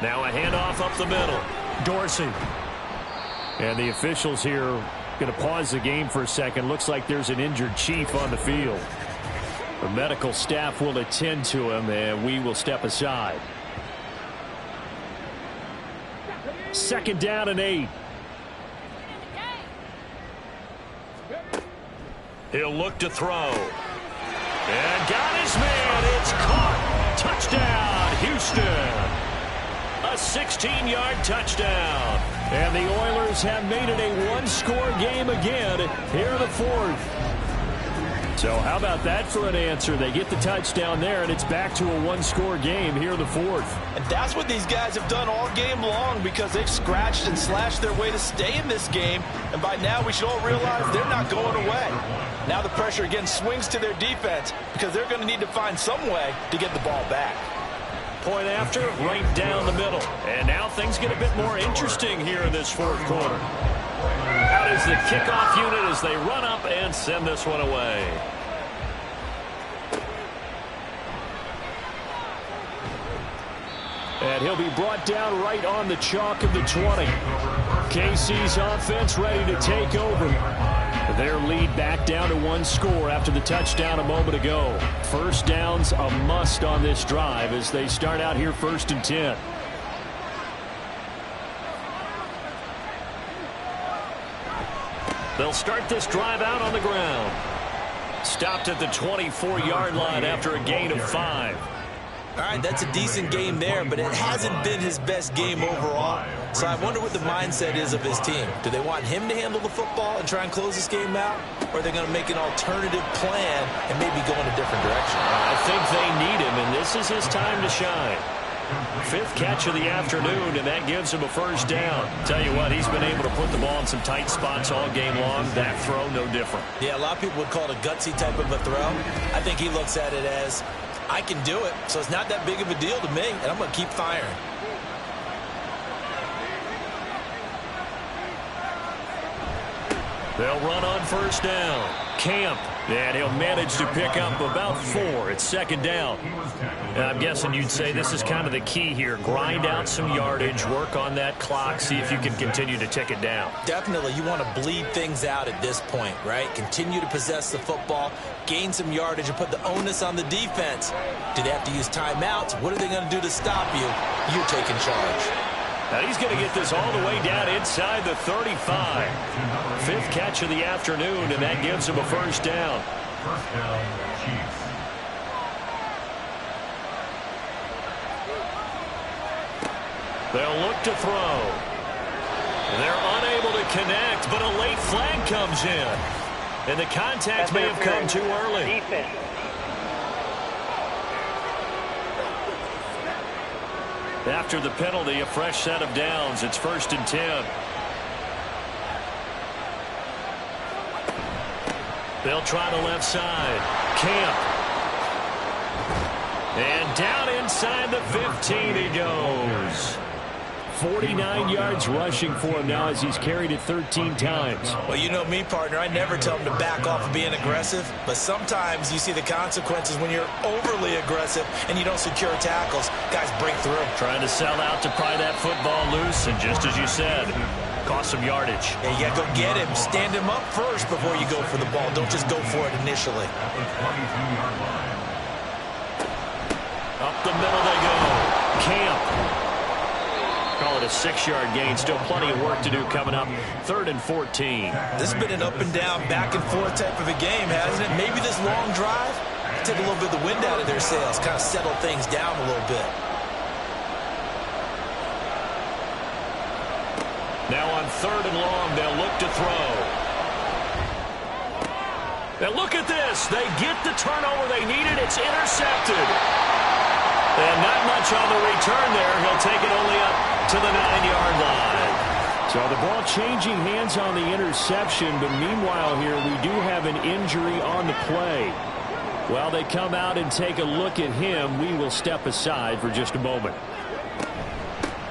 Now a handoff up the middle. Dorsey. And the officials here going to pause the game for a second. Looks like there's an injured Chief on the field. The medical staff will attend to him, and we will step aside. Second down and 8. He'll look to throw. And got his man. It's caught. Touchdown, Houston. A 16-yard touchdown. And the Oilers have made it a one-score game again here in the fourth. So how about that for an answer? They get the touchdown there, and it's back to a one-score game here in the fourth. And that's what these guys have done all game long, because they've scratched and slashed their way to stay in this game. And by now we should all realize they're not going away. Now the pressure again swings to their defense, because they're going to need to find some way to get the ball back. Point after, right down the middle. And now things get a bit more interesting here in this fourth quarter. Out is the kickoff unit as they run up and send this one away. And he'll be brought down right on the chalk of the 20. KC's offense ready to take over. Their lead back down to one score after the touchdown a moment ago. First down's a must on this drive as they start out here 1st and 10. They'll start this drive out on the ground. Stopped at the 24-yard line after a gain of 5. All right, that's a decent game there, but it hasn't been his best game overall. So I wonder what the mindset is of his team. Do they want him to handle the football and try and close this game out? Or are they going to make an alternative plan and maybe go in a different direction? I think they need him, and this is his time to shine. 5th catch of the afternoon, and that gives him a first down. Tell you what, he's been able to put the ball in some tight spots all game long. That throw, no different. Yeah, a lot of people would call it a gutsy type of a throw. I think he looks at it as, I can do it, so it's not that big of a deal to me, and I'm going to keep firing. They'll run on first down. Camp, and he'll manage to pick up about 4. It's 2nd down. And I'm guessing you'd say this is kind of the key here. Grind out some yardage, work on that clock, see if you can continue to tick it down. Definitely, you want to bleed things out at this point, right? Continue to possess the football, gain some yardage, and put the onus on the defense. Do they have to use timeouts? What are they going to do to stop you? You're taking charge. Now he's going to get this all the way down inside the 35. 5th catch of the afternoon, and that gives him a first down. First down, Chiefs. They'll look to throw. They're unable to connect, but a late flag comes in. And the contact may have come too early. Defense. After the penalty, a fresh set of downs. It's 1st and 10. They'll try the left side. Camp. And down inside the 15 he goes. 49 yards rushing for him now as he's carried it 13 times. Well, you know me, partner. I never tell him to back off of being aggressive, but sometimes you see the consequences when you're overly aggressive and you don't secure tackles. Guys break through. Trying to sell out to pry that football loose, and just as you said, cost some yardage. Yeah, you got to go get him. Stand him up first before you go for the ball. Don't just go for it initially. At the 22-yard line. Up the middle they go. Camp. Call it a 6-yard gain. Still plenty of work to do coming up. 3rd and 14. This has been an up and down, back and forth type of a game, hasn't it? Maybe this long drive take a little bit of the wind out of their sails, kind of settle things down a little bit. Now on 3rd and long, they'll look to throw. Now look at this. They get the turnover they needed. It's intercepted. And not much on the return there. He'll take it only up to the 9-yard line. So the ball changing hands on the interception, but meanwhile here we do have an injury on the play. While they come out and take a look at him, we will step aside for just a moment.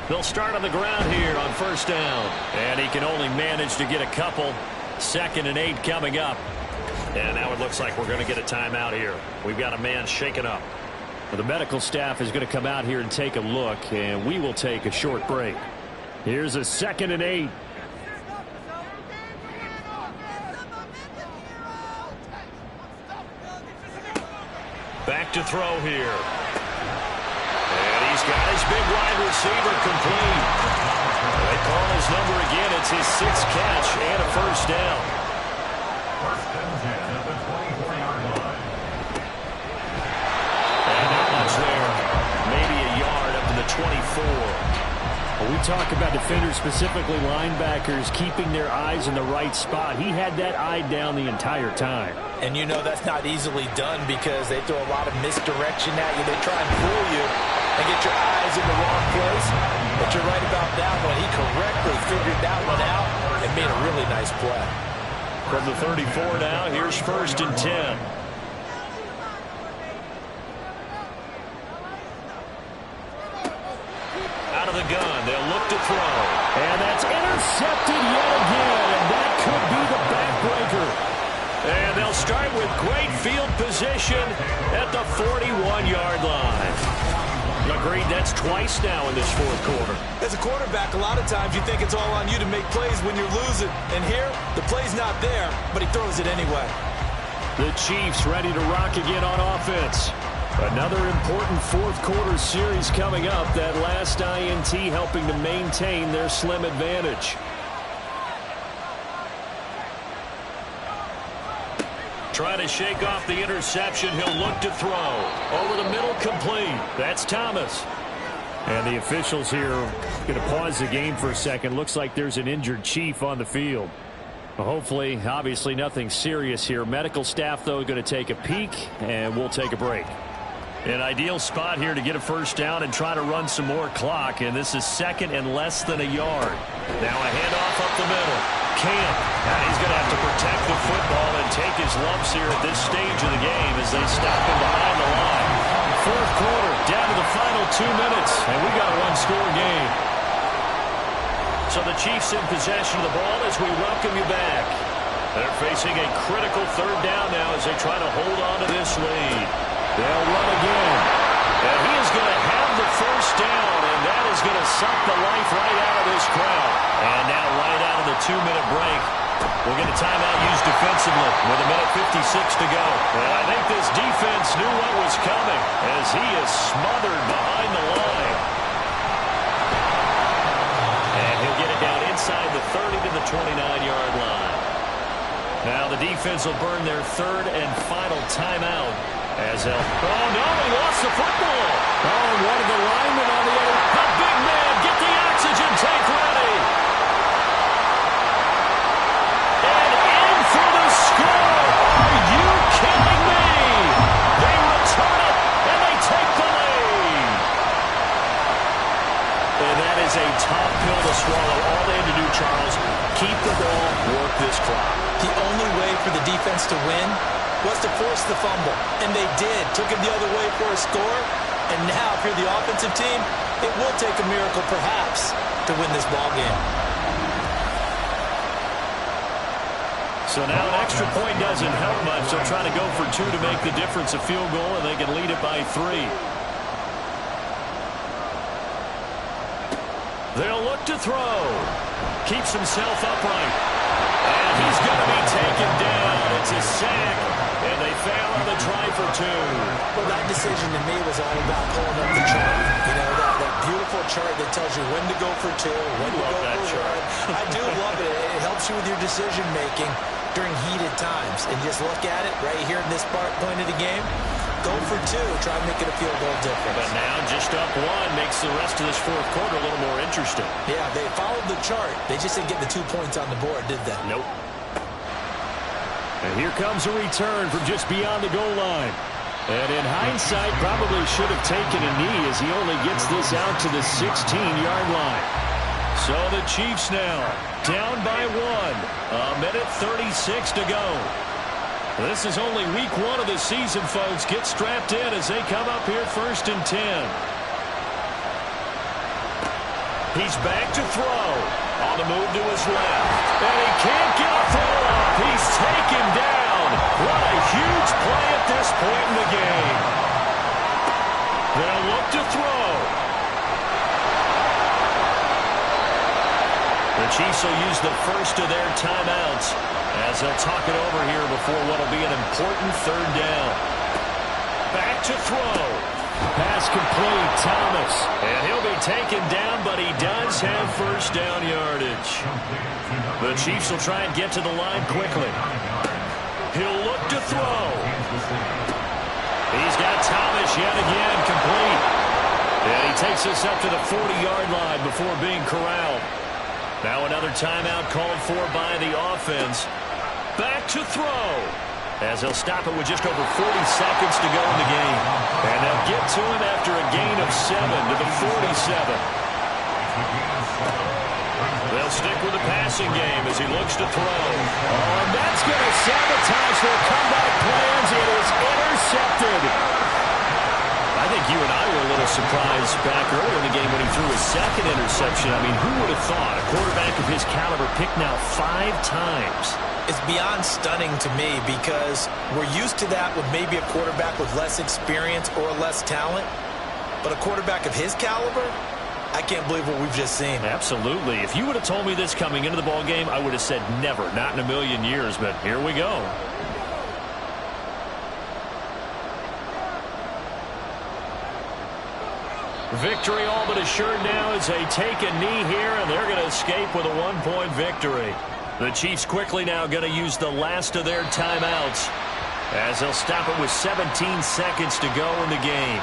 They'll start on the ground here on first down. And he can only manage to get a couple. 2nd and 8 coming up. And now it looks like we're going to get a timeout here. We've got a man shaken up. The medical staff is going to come out here and take a look, and we will take a short break. Here's a 2nd and 8. Back to throw here. And he's got his big wide receiver complete. They call his number again. It's his 6th catch and a first down. First and 10 at the 24-yard line. There, maybe a yard up to the 24. When we talk about defenders, specifically linebackers, keeping their eyes in the right spot, he had that eye down the entire time. And you know that's not easily done because they throw a lot of misdirection at you. They try and fool you and get your eyes in the wrong place. But you're right about that one. He correctly figured that one out and made a really nice play. From the 34 now, here's 1st and 10. Out of the gun, they'll look to throw. And that's intercepted yet again, and that could be the backbreaker. And they'll start with great field position at the 41-yard line. Agreed, that's twice now in this 4th quarter. As a quarterback, a lot of times you think it's all on you to make plays when you're losing. And here, the play's not there, but he throws it anyway. The Chiefs ready to rock again on offense. Another important 4th quarter series coming up. That last INT helping to maintain their slim advantage. trying to shake off the interception. He'll look to throw. Over the middle, complete. That's Thomas. And the officials here are going to pause the game for a second. Looks like there's an injured Chief on the field. Hopefully, obviously nothing serious here. Medical staff, though, going to take a peek, and we'll take a break. An ideal spot here to get a first down and try to run some more clock, and this is second and less than a yard. Now a handoff up the middle. Camp, and he's going to have to protect the football and take his lumps here at this stage of the game as they stop him behind the line. Fourth quarter, down to the final 2 minutes, and we got a one-score game. So the Chiefs in possession of the ball as we welcome you back. They're facing a critical third down now as they try to hold on to this lead. They'll run again. And he is going to have the first down, and that is going to suck the life right out of this crowd. And now right out of the 2-minute break, we'll get a timeout used defensively with 1:56 to go. And I think this defense knew what was coming as he is smothered behind the line. And he'll get it down inside the 30 to the 29-yard line. Now the defense will burn their third and final timeout. As oh no, he lost the football. Oh, and one of the linemen on the other. The big man, get the oxygen tank ready. And in for the score. Are you kidding me? They return it, and they take the lead. And that is a tough pill to swallow. All they had to do, Charles, keep the ball, work this clock. The only way for the defense to win was to force the fumble, and they did. Took him the other way for a score, and now if you're the offensive team, it will take a miracle perhaps to win this ball game. So now an extra point doesn't help much. They'll try to go for 2 to make the difference a field goal, and they can lead it by 3. They'll look to throw. Keeps himself upright. And he's going to be taken down. It's a sack. And they fail on the try for 2. Well, that decision to me was all about pulling up the chart. You know, that beautiful chart that tells you when to go for 2, when to go for 1. I do love it. It helps you with your decision-making during heated times. And just look at it right here in this point of the game. Go for 2. Try and make it a field goal difference. But now just up 1 makes the rest of this fourth quarter a little more interesting. Yeah, they followed the chart. They just didn't get the 2 points on the board, did they? Nope. And here comes a return from just beyond the goal line. And in hindsight, probably should have taken a knee as he only gets this out to the 16-yard line. So the Chiefs now down by 1. 1:36 to go. This is only week 1 of the season, folks. Get strapped in as they come up here 1st and 10. He's back to throw. On the move to his left. And he can't get a throw off. He's taken down. What a huge play at this point in the game. They'll look to throw. The Chiefs will use the first of their timeouts as they'll talk it over here before what will be an important third down. Back to throw. Pass complete, Thomas. And he'll be taken down, but he does have first down yardage. The Chiefs will try and get to the line quickly. He'll look to throw. He's got Thomas yet again, complete. And he takes us up to the 40-yard line before being corralled. Now another timeout called for by the offense. Back to throw. As they'll stop it with just over 40 seconds to go in the game. And they'll get to him after a gain of 7 to the 47. They'll stick with the passing game as he looks to throw. Oh, and that's going to sabotage their comeback plans. It is intercepted. I think you and I were a little surprised back earlier in the game when he threw his second interception. I mean, who would have thought a quarterback of his caliber picked now 5 times? It's beyond stunning to me because we're used to that with maybe a quarterback with less experience or less talent. But a quarterback of his caliber, I can't believe what we've just seen. Absolutely. If you would have told me this coming into the ball game, I would have said never, not in a million years. But here we go. Victory all but assured now as they take a knee here, and they're going to escape with a 1-point victory. The Chiefs quickly now going to use the last of their timeouts. as they'll stop it with 17 seconds to go in the game.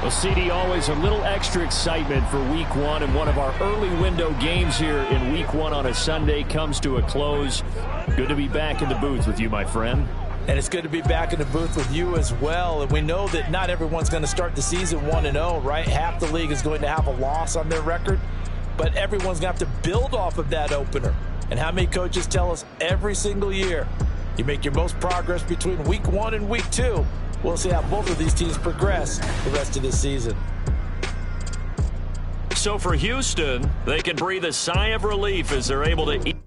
Well, CD, always a little extra excitement for Week 1, and one of our early window games here in Week 1 on a Sunday comes to a close. Good to be back in the booth with you, my friend. And it's good to be back in the booth with you as well. And we know that not everyone's going to start the season 1-0, right? Half the league is going to have a loss on their record, but everyone's going to have to build off of that opener. And how many coaches tell us every single year, you make your most progress between Week 1 and Week 2. We'll see how both of these teams progress the rest of this season. So for Houston, they can breathe a sigh of relief as they're able to